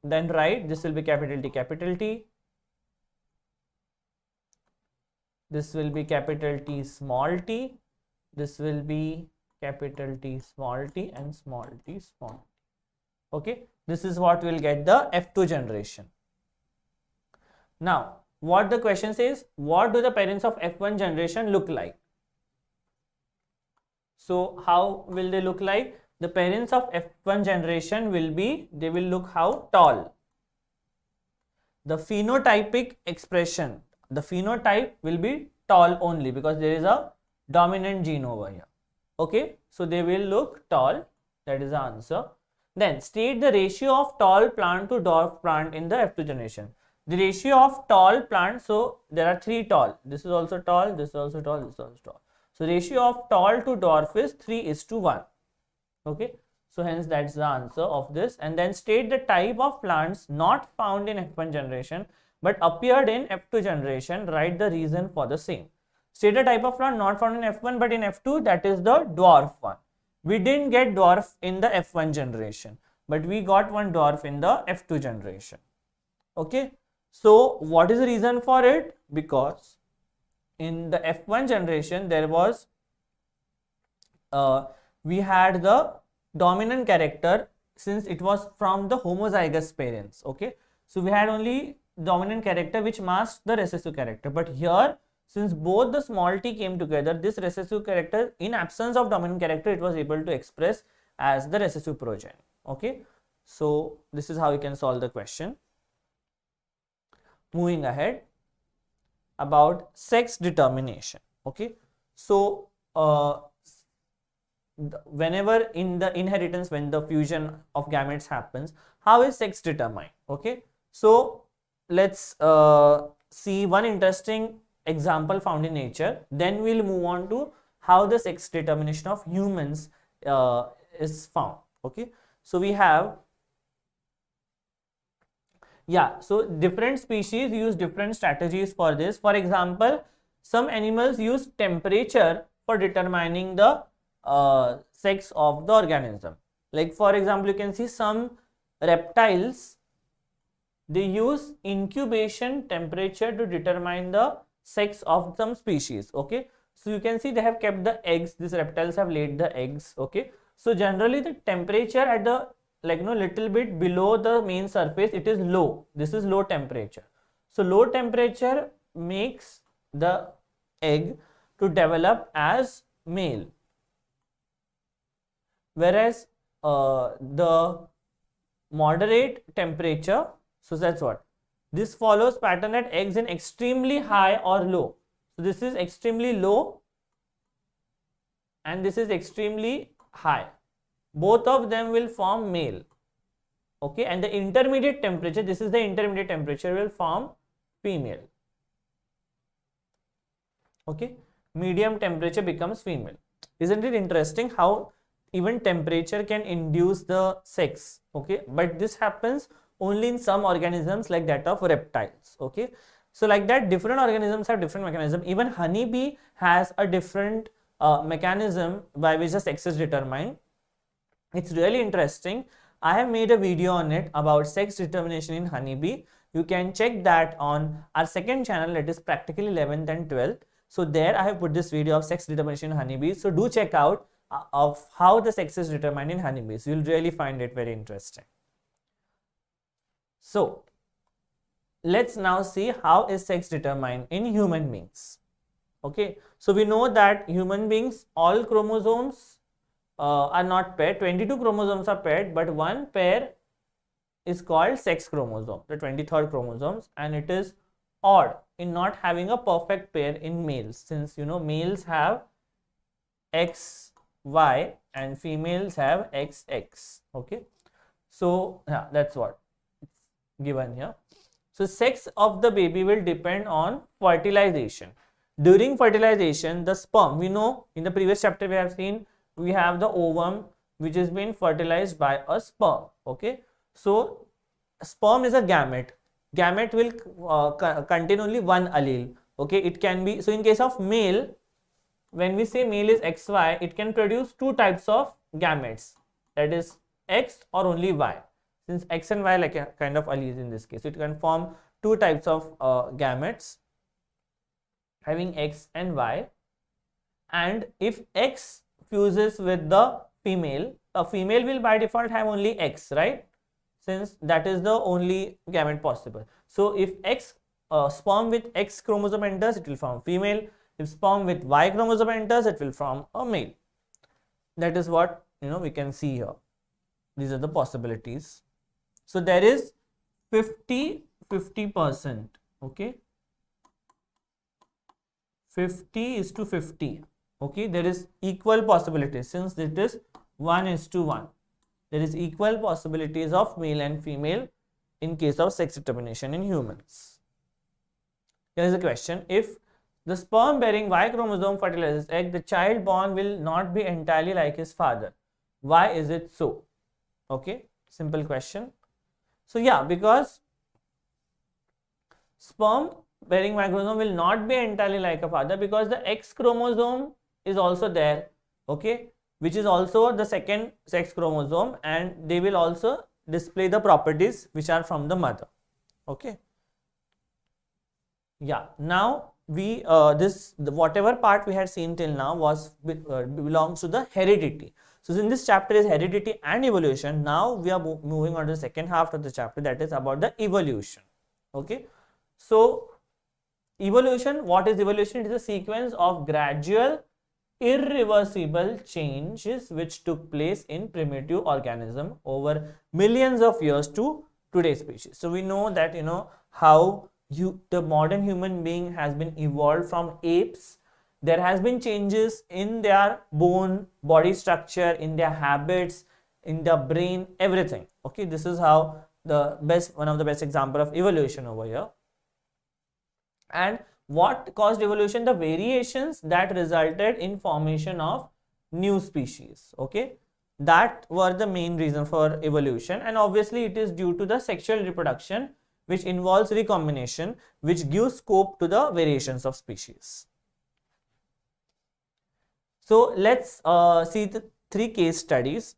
Speaker 1: then write, this will be capital T. This will be capital T small t. This will be capital T small t and small t small t. Okay. This is what will get the F2 generation. Now what the question says, what do the parents of F1 generation look like? So how will they look like? The parents of F1 generation will be, they will look how? Tall. The phenotypic expression, the phenotype will be tall only because there is a dominant gene over here. Okay, so they will look tall, that is the answer. Then state the ratio of tall plant to dwarf plant in the F2 generation. The ratio of tall plant, so there are 3 tall, this is also tall, this is also tall, this is also tall. So ratio of tall to dwarf is 3:1. Okay, so hence that's the answer of this. And then state the type of plants not found in F1 generation but appeared in F2 generation. Write the reason for the same. State the type of plant not found in F1 but in F2, that is the dwarf one. We didn't get dwarf in the F1 generation, but we got one dwarf in the F2 generation. Okay. So what is the reason for it? Because in the F1 generation there was we had the dominant character since it was from the homozygous parents. Okay, so we had only dominant character which masked the recessive character, but here since both the small t came together, this recessive character, in absence of dominant character, it was able to express as the recessive progeny. Okay, so this is how you can solve the question. Moving ahead, about sex determination. Okay, so whenever in the inheritance, when the fusion of gametes happens, how is sex determined? Okay, so let's see one interesting example found in nature. Then we'll move on to how the sex determination of humans is found. Okay, so we have, yeah, so different species use different strategies for this. For example, some animals use temperature for determining the sex of the organism. Like for example, you can see some reptiles, they use incubation temperature to determine the sex of some species. Okay, so you can see they have kept the eggs, these reptiles have laid the eggs. Okay, so generally the temperature at the, like, little bit below the main surface, it is low. This is low temperature. So low temperature makes the egg to develop as male, whereas the moderate temperature, so that's what this follows pattern at eggs in extremely high or low. So this is extremely low and this is extremely high. Both of them will form male. Okay, and the intermediate temperature, this is the intermediate temperature, will form female. Okay, medium temperature becomes female. Isn't it interesting how even temperature can induce the sex? Okay, but this happens only in some organisms like that of reptiles. Okay, so like that different organisms have different mechanism. Even honeybee has a different mechanism by which the sex is determined. It's really interesting. I have made a video on it about sex determination in honeybee. You can check that on our second channel, that is practically 11th and 12th. So there I have put this video of sex determination in honeybees. So do check out of how the sex is determined in honeybees. You'll really find it very interesting. So let's now see how is sex determined in human beings. Okay, so we know that human beings, all chromosomes are not paired. 22 chromosomes are paired, but one pair is called sex chromosome, the 23rd chromosomes, and it is odd in not having a perfect pair in males, since males have XY and females have XX. Okay, so yeah, that's what it's given here. So sex of the baby will depend on fertilization. During fertilization, the sperm, we know in the previous chapter we have seen, we have the ovum which has been fertilized by a sperm. Okay, so sperm is a gamete. Gamete will contain only one allele. Okay, it can be, so in case of male, when we say male is XY, it can produce two types of gametes, that is X or only Y. Since X and Y like a kind of alleles in this case, it can form two types of gametes having X and Y. And if X fuses with the female, a female will by default have only X, right? Since that is the only gamete possible. So if X sperm with X chromosome enters, it will form female. If sperm with Y chromosome enters, it will form a male. That is what we can see here. These are the possibilities. So there is 50-50%. Okay, 50:50. Okay, there is equal possibilities, since it is 1:1. There is equal possibilities of male and female in case of sex determination in humans. Here is a question: if the sperm bearing Y chromosome fertilizes egg, the child born will not be entirely like his father. Why is it so? Okay, simple question. So yeah, because sperm bearing Y chromosome will not be entirely like a father, because the X chromosome is also there. Okay, which is also the second sex chromosome, and they will also display the properties which are from the mother. Okay, yeah, now we whatever part we had seen till now was belongs to the heredity. So in this chapter is heredity and evolution. Now we are moving on to the second half of the chapter, that is about the evolution. Okay, so evolution, what is evolution? It is a sequence of gradual irreversible changes which took place in primitive organism over millions of years to today's species. So we know that how the modern human being has been evolved from apes. There has been changes in their body structure, in their habits, in their brain, everything. Okay, this is how one of the best example of evolution over here. And what caused evolution? The variations that resulted in formation of new species. Okay, that were the main reason for evolution, and obviously it is due to the sexual reproduction, which involves recombination, which gives scope to the variations of species. So let's see the 3 case studies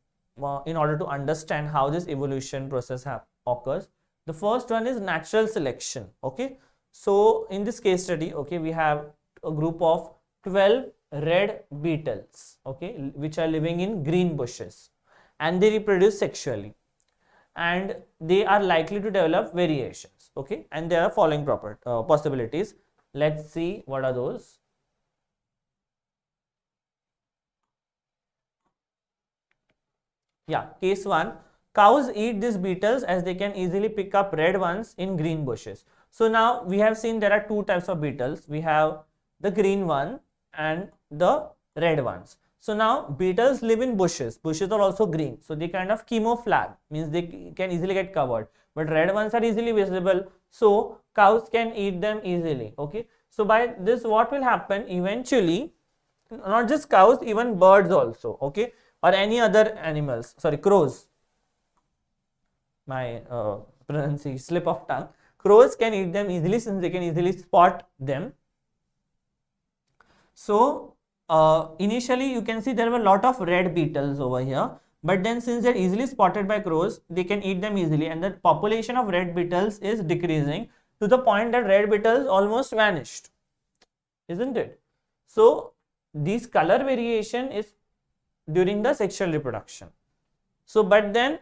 Speaker 1: in order to understand how this evolution process occurs. The first one is natural selection. Okay, so in this case study, okay, we have a group of 12 red beetles, okay, which are living in green bushes, and they reproduce sexually, and they are likely to develop variations. Okay, and there are following possibilities. Let's see what are those. Yeah, case 1, cows eat these beetles as they can easily pick up red ones in green bushes. So now we have seen there are 2 types of beetles. We have the green one and the red ones. So now beetles live in bushes. Bushes are also green, so they kind of camouflage, means they can easily get covered. But red ones are easily visible, so cows can eat them easily. Okay, so by this what will happen eventually? Not just cows, even birds also. Okay, or any other animals. Sorry, crows. My pronunciation slip of tongue. Crows can eat them easily since they can easily spot them. So initially you can see there were a lot of red beetles over here, but then since they're easily spotted by crows, they can eat them easily, and the population of red beetles is decreasing to the point that red beetles almost vanished, isn't it? So this color variation is during the sexual reproduction. So but then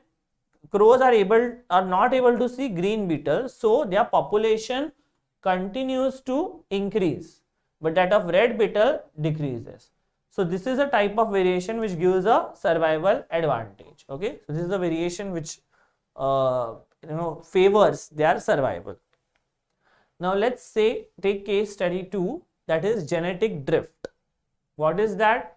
Speaker 1: crows are not able to see green beetles, so their population continues to increase, but that of red beetle decreases. So this is a type of variation which gives a survival advantage. Okay, so this is the variation which favors their survival. Now let's say take case study 2, that is genetic drift. What is that?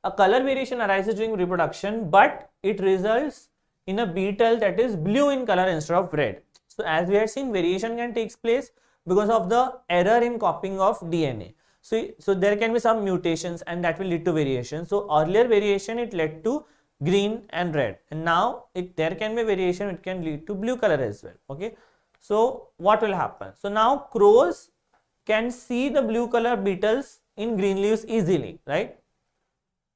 Speaker 1: A color variation arises during reproduction, but it results in a beetle that is blue in color instead of red. So as we had seen, variation can take place because of the error in copying of DNA. So there can be some mutations and that will lead to variation. So earlier variation, it led to green and red, and now there can be variation, it can lead to blue color as well. Okay, so what will happen? So now crows can see the blue color beetles in green leaves easily, right?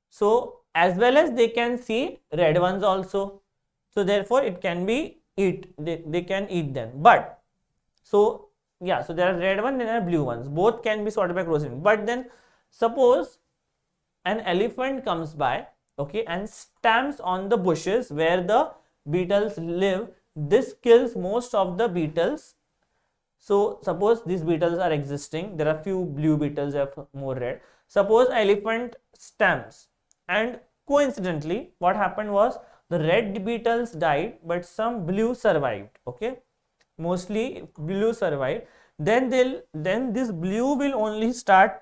Speaker 1: So as well as they can see red ones also. So therefore it can be they can eat them. But so yeah, so there are red ones and there are blue ones. Both can be sorted by crows. But then suppose an elephant comes by, okay, and stamps on the bushes where the beetles live. This kills most of the beetles. So suppose these beetles are existing. There are few blue beetles, there are more red. Suppose elephant stamps, and coincidentally what happened was the red beetles died, but some blue survived. Okay, mostly blue survived. Then this blue will only start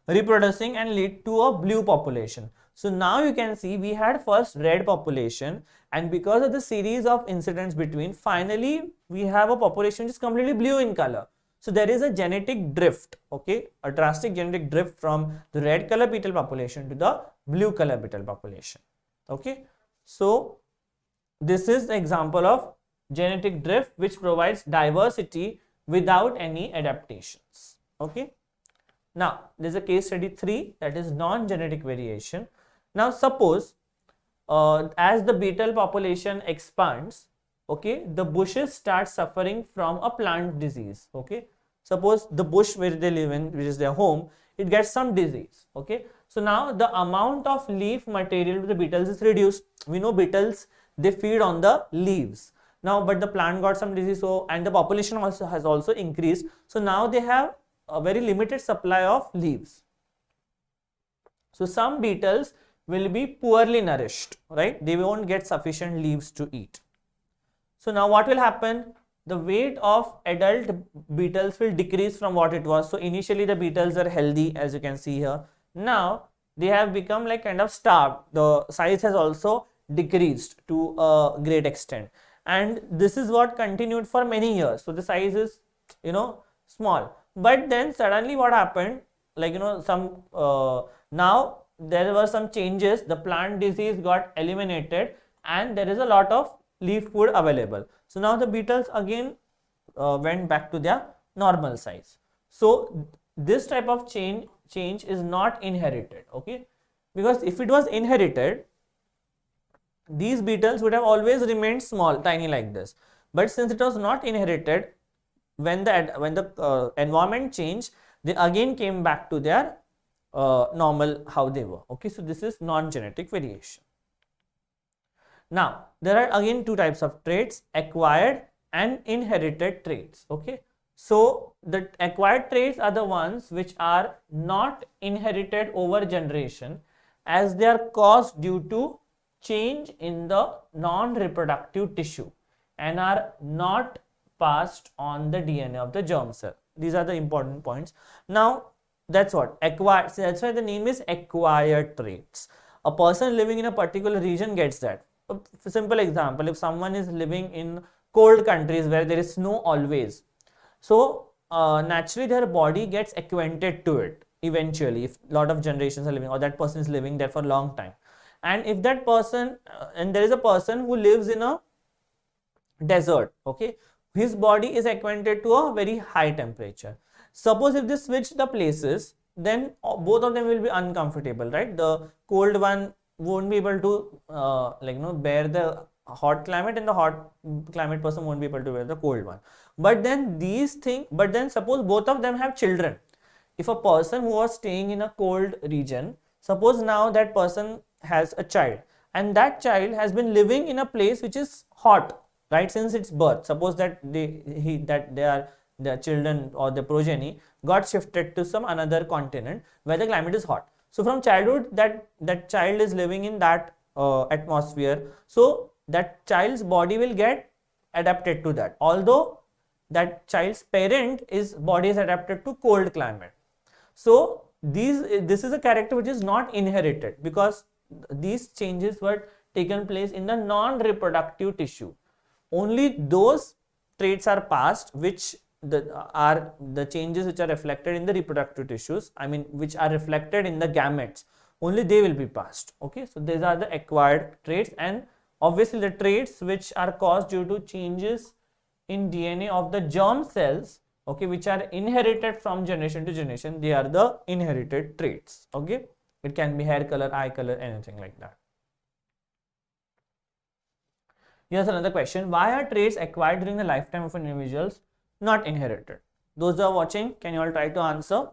Speaker 1: reproducing and lead to a blue population. So now you can see we had first red population, and because of the series of incidents between, finally we have a population which is completely blue in color. So there is a genetic drift, okay, a drastic genetic drift from the red color beetle population to the blue color beetle population. Okay, so this is the example of genetic drift which provides diversity without any adaptations. Okay, now there is a case study 3, that is non-genetic variation. Now suppose as the beetle population expands, okay, the bushes start suffering from a plant disease. Okay, suppose the bush where they live in, which is their home, it gets some disease. Okay, so now the amount of leaf material to the beetles is reduced. We know beetles, they feed on the leaves. Now but the plant got some disease, so and the population also has increased, so now they have a very limited supply of leaves. So some beetles will be poorly nourished, right? They won't get sufficient leaves to eat. So now what will happen? The weight of adult beetles will decrease from what it was. So initially the beetles are healthy, as you can see here. Now they have become like kind of starved. The size has also decreased to a great extent, and this is what continued for many years. So the size is, small, but then suddenly what happened, like, some now there were some changes, the plant disease got eliminated and there is a lot of leaf food available. So now the beetles again went back to their normal size. So this type of change is not inherited, okay, because if it was inherited, these beetles would have always remained small, tiny like this. But since it was not inherited, when the environment changed, they again came back to their normal how they were. Okay, so this is non-genetic variation. Now there are again two types of traits: acquired and inherited traits. Okay, so the acquired traits are the ones which are not inherited over generation, as they are caused due to change in the non-reproductive tissue and are not passed on the DNA of the germ cell. These are the important points. Now that's what acquired, so that's why the name is acquired traits. A person living in a particular region gets that. A simple example, if someone is living in cold countries where there is snow always, so naturally their body gets acquainted to it eventually, if a lot of generations are living, or that person is living there for a long time. And if that person and there is a person who lives in a desert, okay, his body is acquainted to a very high temperature. Suppose if they switch the places, then both of them will be uncomfortable, right? The cold one won't be able to bear the hot climate, and the hot climate person won't be able to bear the cold one. But then suppose both of them have children. If a person who was staying in a cold region, suppose now that person has a child, and that child has been living in a place which is hot, right, since its birth. Suppose that the children or the progeny got shifted to some another continent where the climate is hot. So from childhood that child is living in that atmosphere, so that child's body will get adapted to that, although that child's body is adapted to cold climate. So this is a character which is not inherited, because these changes were taken place in the non-reproductive tissue. Only those traits are passed which are the changes which are reflected in the reproductive tissues, which are reflected in the gametes, only they will be passed. Okay, so these are the acquired traits, and obviously the traits which are caused due to changes in DNA of the germ cells, okay, which are inherited from generation to generation, they are the inherited traits. Okay, it can be hair color, eye color, anything like that. Here's another question: why are traits acquired during the lifetime of an individual not inherited? Those who are watching, can you all try to answer?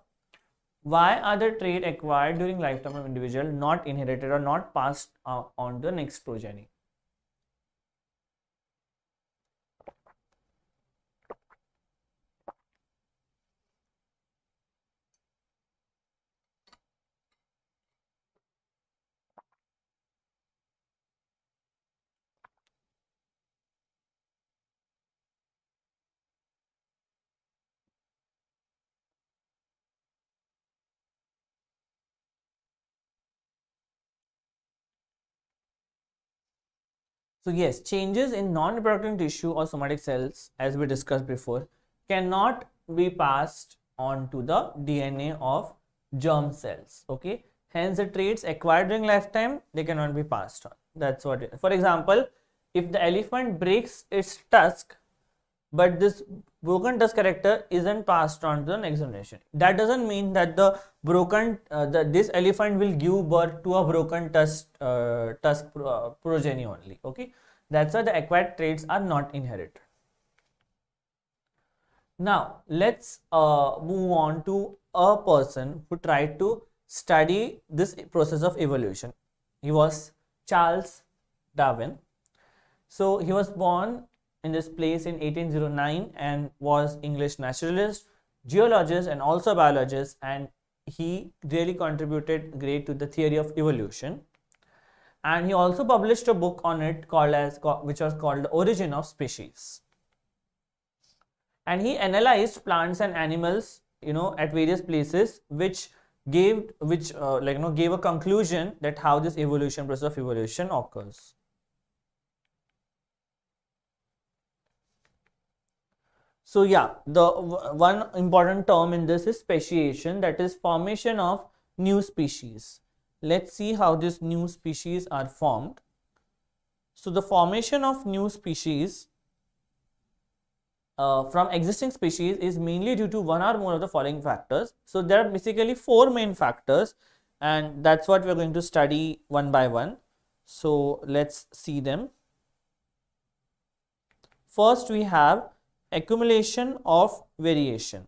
Speaker 1: Why are the traits acquired during lifetime of individual not inherited or not passed on to the next progeny? So yes, changes in non-reproductive tissue or somatic cells, as we discussed before, cannot be passed on to the DNA of germ cells. Okay, hence the traits acquired during lifetime, they cannot be passed on. That's what it is. For example, if the elephant breaks its tusk, but this broken tusk character isn't passed on to the next generation, that doesn't mean that the this elephant will give birth to a broken tusk progeny only. Okay, that's why the acquired traits are not inherited. Now let's move on to a person who tried to study this process of evolution. He was Charles Darwin. So he was born in this place in 1809 and was English naturalist, geologist, and also biologist, and he really contributed great to the theory of evolution. And he also published a book on it which was called The Origin of Species. And he analyzed plants and animals, at various places, which gave a conclusion that how this process of evolution occurs. So yeah, the one important term in this is speciation, that is formation of new species. Let's see how these new species are formed. So the formation of new species from existing species is mainly due to one or more of the following factors. So there are basically four main factors, and that's what we're going to study one by one. So let's see them. First, we have accumulation of variation.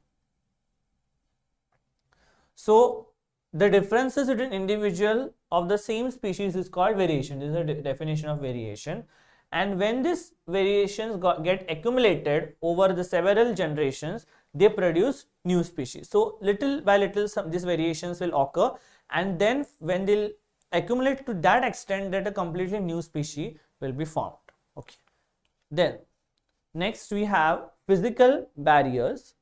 Speaker 1: So the differences between individual of the same species is called variation. This is a definition of variation. And when these variations get accumulated over the several generations, they produce new species. So little by little these variations will occur, and then when they'll accumulate to that extent that a completely new species will be formed. Okay. Then next we have physical barriers.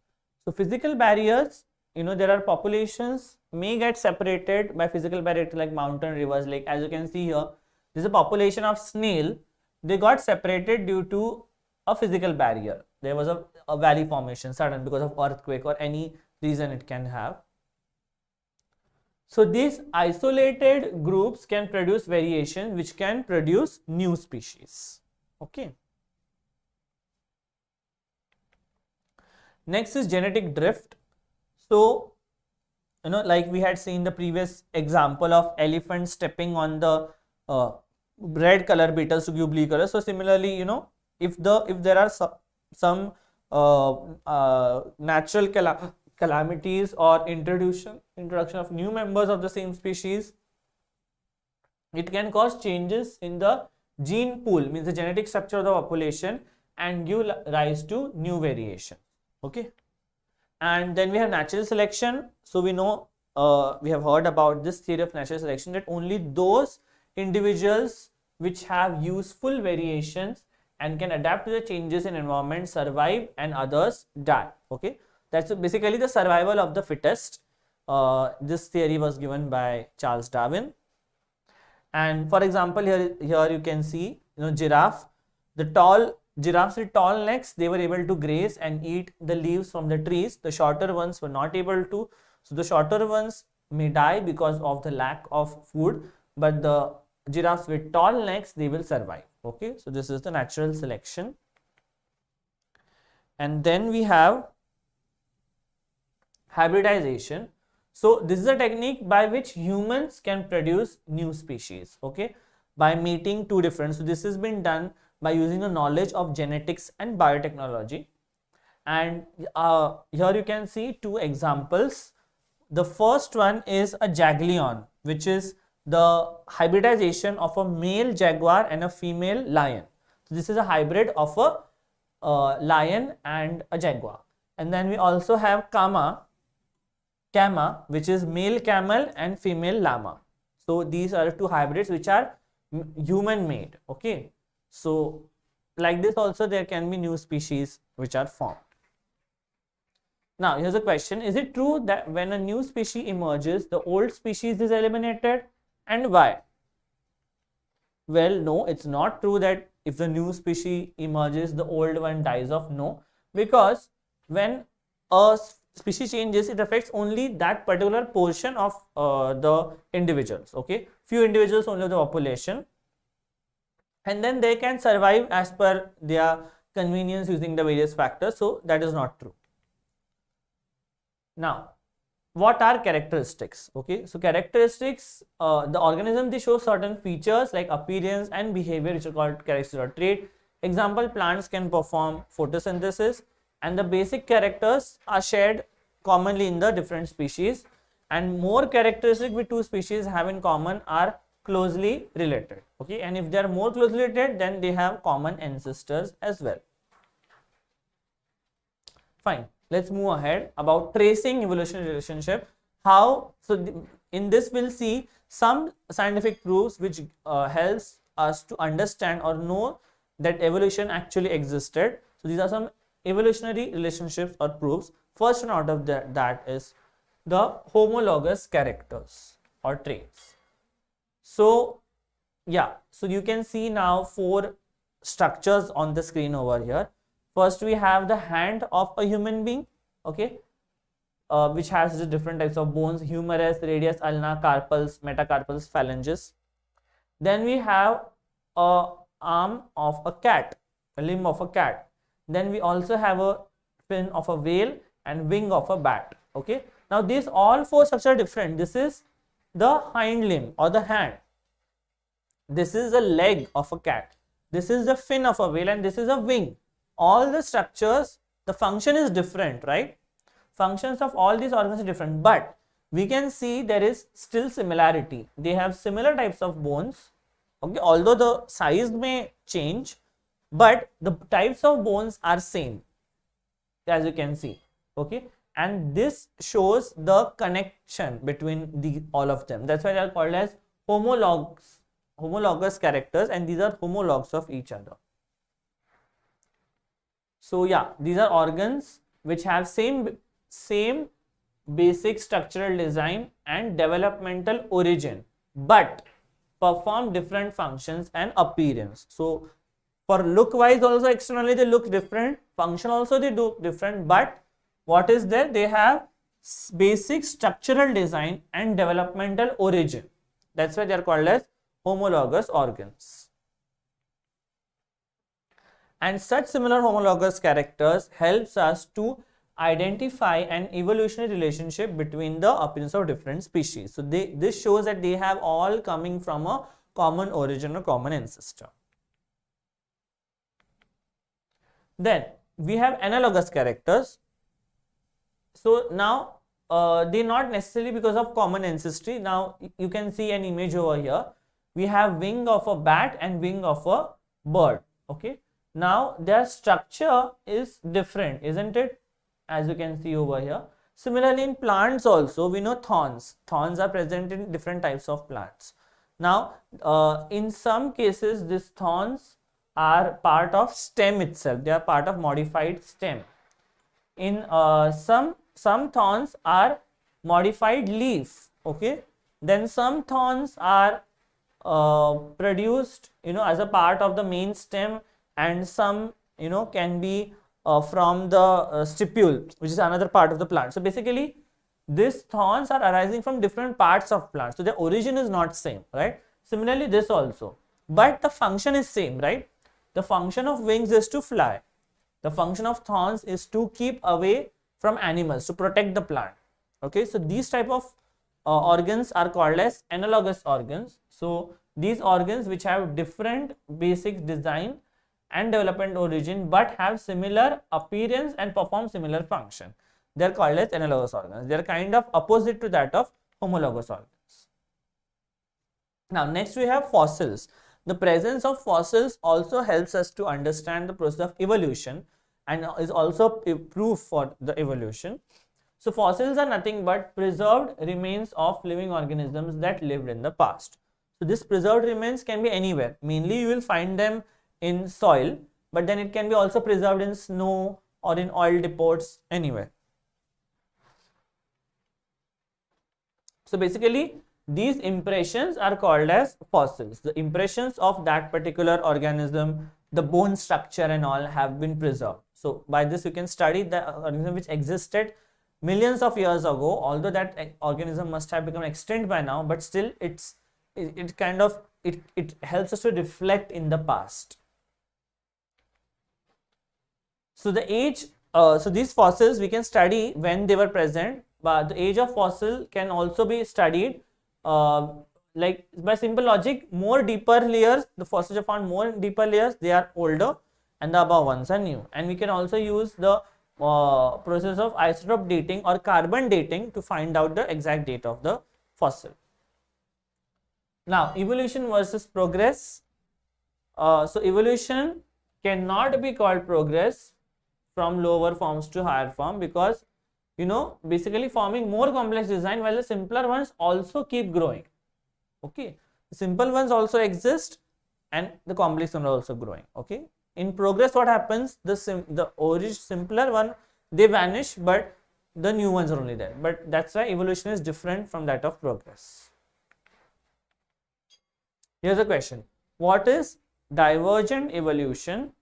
Speaker 1: So physical barriers, there are populations may get separated by physical barriers like mountain, rivers, like as you can see here, there is a population of snail. They got separated due to a physical barrier. There was a valley formation sudden because of earthquake or any reason it can have. So these isolated groups can produce variation which can produce new species. Okay. Next is genetic drift. So, like we had seen the previous example of elephant stepping on the red color beetles to give blue color. So similarly, if there are some natural calamities or introduction of new members of the same species, it can cause changes in the gene pool, means the genetic structure of the population, and give rise to new variation. Okay. And then we have natural selection. So we know, we have heard about this theory of natural selection, that only those individuals which have useful variations and can adapt to the changes in environment survive and others die. Okay, that's basically the survival of the fittest. This theory was given by Charles Darwin. And for example, here you can see, giraffe. Giraffes with tall necks, they were able to graze and eat the leaves from the trees. The shorter ones were not able to. So the shorter ones may die because of the lack of food, but the giraffes with tall necks, they will survive. Okay, so this is the natural selection. And then we have hybridization. So this is a technique by which humans can produce new species. Okay, by mating two different. So this has been done by using the knowledge of genetics and biotechnology. And here you can see two examples. The first one is a jaglion, which is the hybridization of a male jaguar and a female lion. So this is a hybrid of a lion and a jaguar. And then we also have Kama, which is male camel and female llama. So these are two hybrids which are human made. Okay. So like this also there can be new species which are formed. Now here's a question: is it true that when a new species emerges, the old species is eliminated, and why? Well, no, it's not true that if the new species emerges, the old one dies off. No, because when a species changes, it affects only that particular portion of the individuals. Okay, few individuals only of the population, and then they can survive as per their convenience using the various factors. So that is not true. Now, what are characteristics? Okay, so characteristics, the organism, they show certain features like appearance and behavior, which are called characteristics or trait. Example, plants can perform photosynthesis, and the basic characters are shared commonly in the different species, and more characteristics which two species have in common are closely related. Okay, and if they are more closely related, then they have common ancestors as well. Fine, let's move ahead about tracing evolutionary relationship. How? So in this we'll see some scientific proofs which helps us to understand or know that evolution actually existed. So these are some evolutionary relationships or proofs. First one out of that is the homologous characters or traits. So yeah, so you can see now four structures on the screen over here. First we have the hand of a human being, okay, which has the different types of bones: humerus, radius, ulna, carpals, metacarpals, phalanges. Then we have a arm of a cat, a limb of a cat. Then we also have a fin of a whale and wing of a bat. Okay, now these all four structures are different. This is the hind limb or the hand. This is the leg of a cat. This is the fin of a whale and this is a wing. All the structures, the function is different, right? Functions of all these organs are different, but we can see there is still similarity. They have similar types of bones, okay, although the size may change, but the types of bones are same, as you can see, okay, and this shows the connection between all of them. That's why they are called as homologous characters, and these are homologs of each other. So yeah, these are organs which have same basic structural design and developmental origin, but perform different functions and appearance. So for look wise also, externally they look different, function also they do different, but what is there? They have basic structural design and developmental origin. That's why they are called as homologous organs. And such similar homologous characters helps us to identify an evolutionary relationship between the appearance of different species. So this shows that they have all coming from a common origin or common ancestor. Then we have analogous characters. So now they not necessarily because of common ancestry. Now you can see an image over here. We have wing of a bat and wing of a bird. Okay. Now their structure is different, isn't it? As you can see over here. Similarly, in plants also, we know thorns. Thorns are present in different types of plants. Now, in some cases, these thorns are part of stem itself. They are part of modified stem. In some thorns are modified leaf. Okay. Then some thorns are produced, as a part of the main stem, and some, can be from the stipule, which is another part of the plant. So basically, these thorns are arising from different parts of plants. So their origin is not same, right? Similarly, this also, but the function is same, right? The function of wings is to fly. The function of thorns is to keep away from animals, to protect the plant. Okay, so these type of organs are called as analogous organs. So these organs which have different basic design and development origin but have similar appearance and perform similar function, they are called as analogous organs. They are kind of opposite to that of homologous organs. Now next we have fossils. The presence of fossils also helps us to understand the process of evolution and is also a proof for the evolution. So fossils are nothing but preserved remains of living organisms that lived in the past. So this preserved remains can be anywhere. Mainly you will find them in soil, but then it can be also preserved in snow or in oil depots, anywhere. So basically these impressions are called as fossils. The impressions of that particular organism, the bone structure and all have been preserved. So by this you can study the organism which existed millions of years ago, although that organism must have become extinct by now, but still it helps us to reflect in the past. So the age, so these fossils we can study when they were present, but the age of fossil can also be studied like by simple logic. More deeper layers, the fossils are found more deeper layers, they are older, and the above ones are new. And we can also use the process of isotope dating or carbon dating to find out the exact date of the fossil. Now evolution versus progress. So evolution cannot be called progress from lower forms to higher form, because basically forming more complex design while the simpler ones also keep growing. Okay, the simple ones also exist and the complex ones are also growing. Okay, in progress what happens, the simpler one, they vanish, but the new ones are only there. But that's why evolution is different from that of progress. Here's a question: what is divergent evolution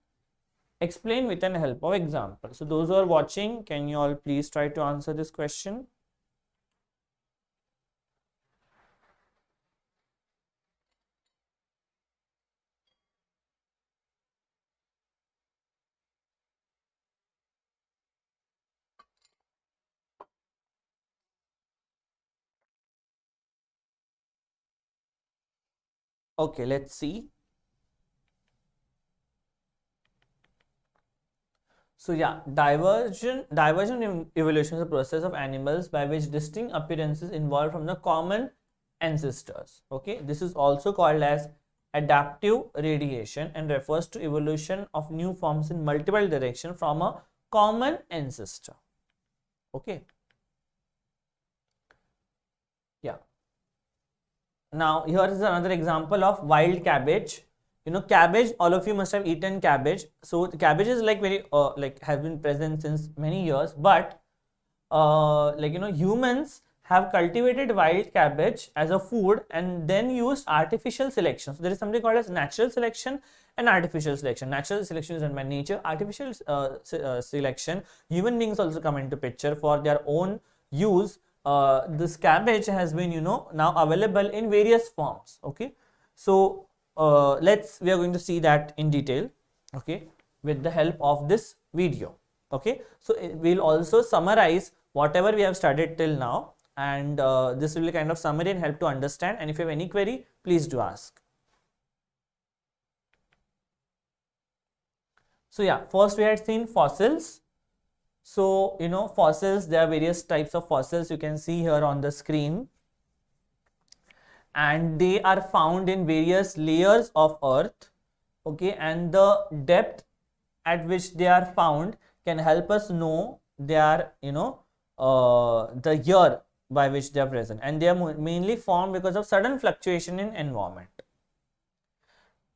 Speaker 1: Explain with an help of example. So those who are watching, can you all please try to answer this question? Okay, let's see. So yeah, divergent evolution is a process of animals by which distinct appearances evolve from the common ancestors. Okay, this is also called as adaptive radiation and refers to evolution of new forms in multiple directions from a common ancestor. Okay. Yeah. Now here is another example of wild cabbage. You know, cabbage, all of you must have eaten cabbage. So the cabbage is like very like has been present since many years, but like you know, humans have cultivated wild cabbage as a food and then used artificial selection. So there is something called as natural selection and artificial selection. Natural selection is done by nature. Artificial selection, human beings also come into picture for their own use. This cabbage has been, you know, now available in various forms. Okay, so we are going to see that in detail, okay, with the help of this video. Okay, so we'll also summarize whatever we have studied till now, and this will be kind of summary and help to understand. And if you have any query, please do ask. So yeah, first we had seen fossils. So you know, fossils, there are various types of fossils you can see here on the screen, and they are found in various layers of earth. Okay, and the depth at which they are found can help us know their, you know, the year by which they are present, and they are mainly formed because of sudden fluctuation in environment.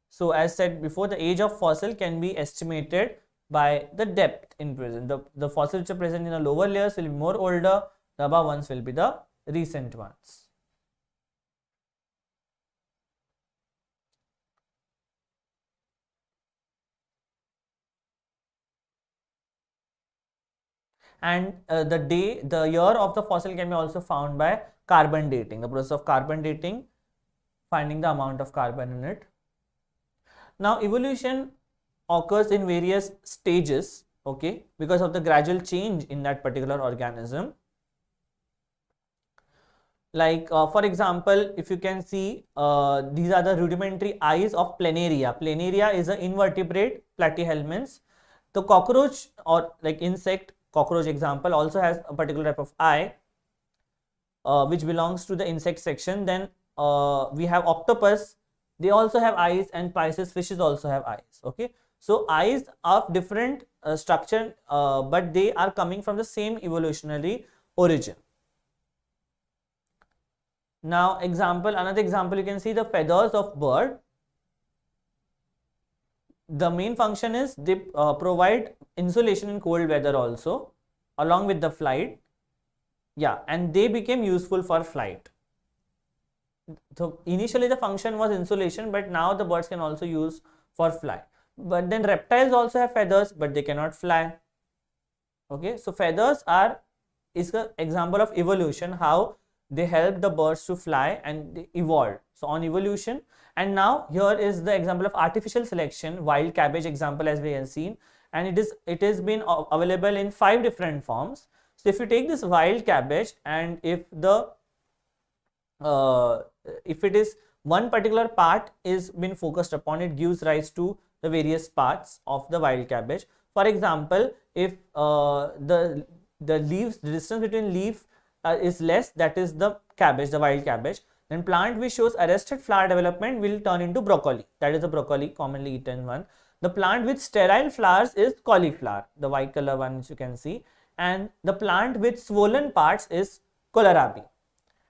Speaker 1: So as said before, the age of fossil can be estimated by the depth in present. The fossils which are present in the lower layers will be more older, the above ones will be the recent ones. And the year of the fossil can be also found by carbon dating, the process of carbon dating, finding the amount of carbon in it. Now evolution occurs in various stages, okay, because of the gradual change in that particular organism. Like for example, if you can see, these are the rudimentary eyes of planaria. Planaria is an invertebrate platyhelminths. The cockroach, or like insect, cockroach example, also has a particular type of eye, which belongs to the insect section. Then we have octopus, they also have eyes, and Pisces fishes also have eyes. Okay, so eyes of different structure, but they are coming from the same evolutionary origin. Now another example, you can see the feathers of bird. The main function is they provide insulation in cold weather also, along with the flight. Yeah, and they became useful for flight. So initially the function was insulation, but now the birds can also use for fly. But then reptiles also have feathers, but they cannot fly. Okay, so feathers is an example of evolution, how they help the birds to fly and they evolved. So on evolution. And now here is the example of artificial selection, wild cabbage example, as we have seen, and it has been available in 5 different forms. So if you take this wild cabbage, and if it is one particular part is been focused upon, it gives rise to the various parts of the wild cabbage. For example, if the leaves, the distance between leaf is less, that is the cabbage, the wild cabbage, then plant which shows arrested flower development will turn into broccoli, that is the broccoli, commonly eaten one. The plant with sterile flowers is cauliflower, the white color one which you can see, and the plant with swollen parts is kohlrabi,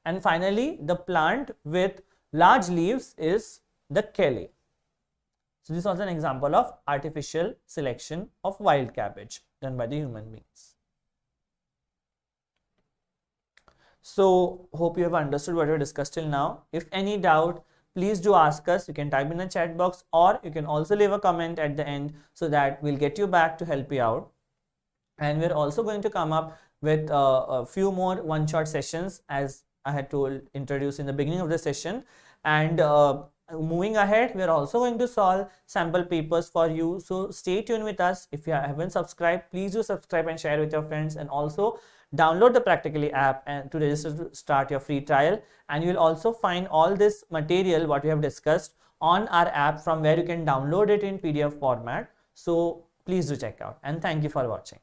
Speaker 1: and finally the plant with large leaves is the kale. So this was an example of artificial selection of wild cabbage done by the human beings. So hope you have understood what we discussed till now. If any doubt, please do ask us. You can type in the chat box, or you can also leave a comment at the end, so that we'll get you back to help you out. And we're also going to come up with a few more one-shot sessions, as I had told, introduced in the beginning of the session. And moving ahead, we're also going to solve sample papers for you. So stay tuned with us. If you haven't subscribed, please do subscribe and share with your friends, and also download the Practically app and to register to start your free trial. And you will also find all this material what we have discussed on our app, from where you can download it in PDF format. So please do check out, and thank you for watching.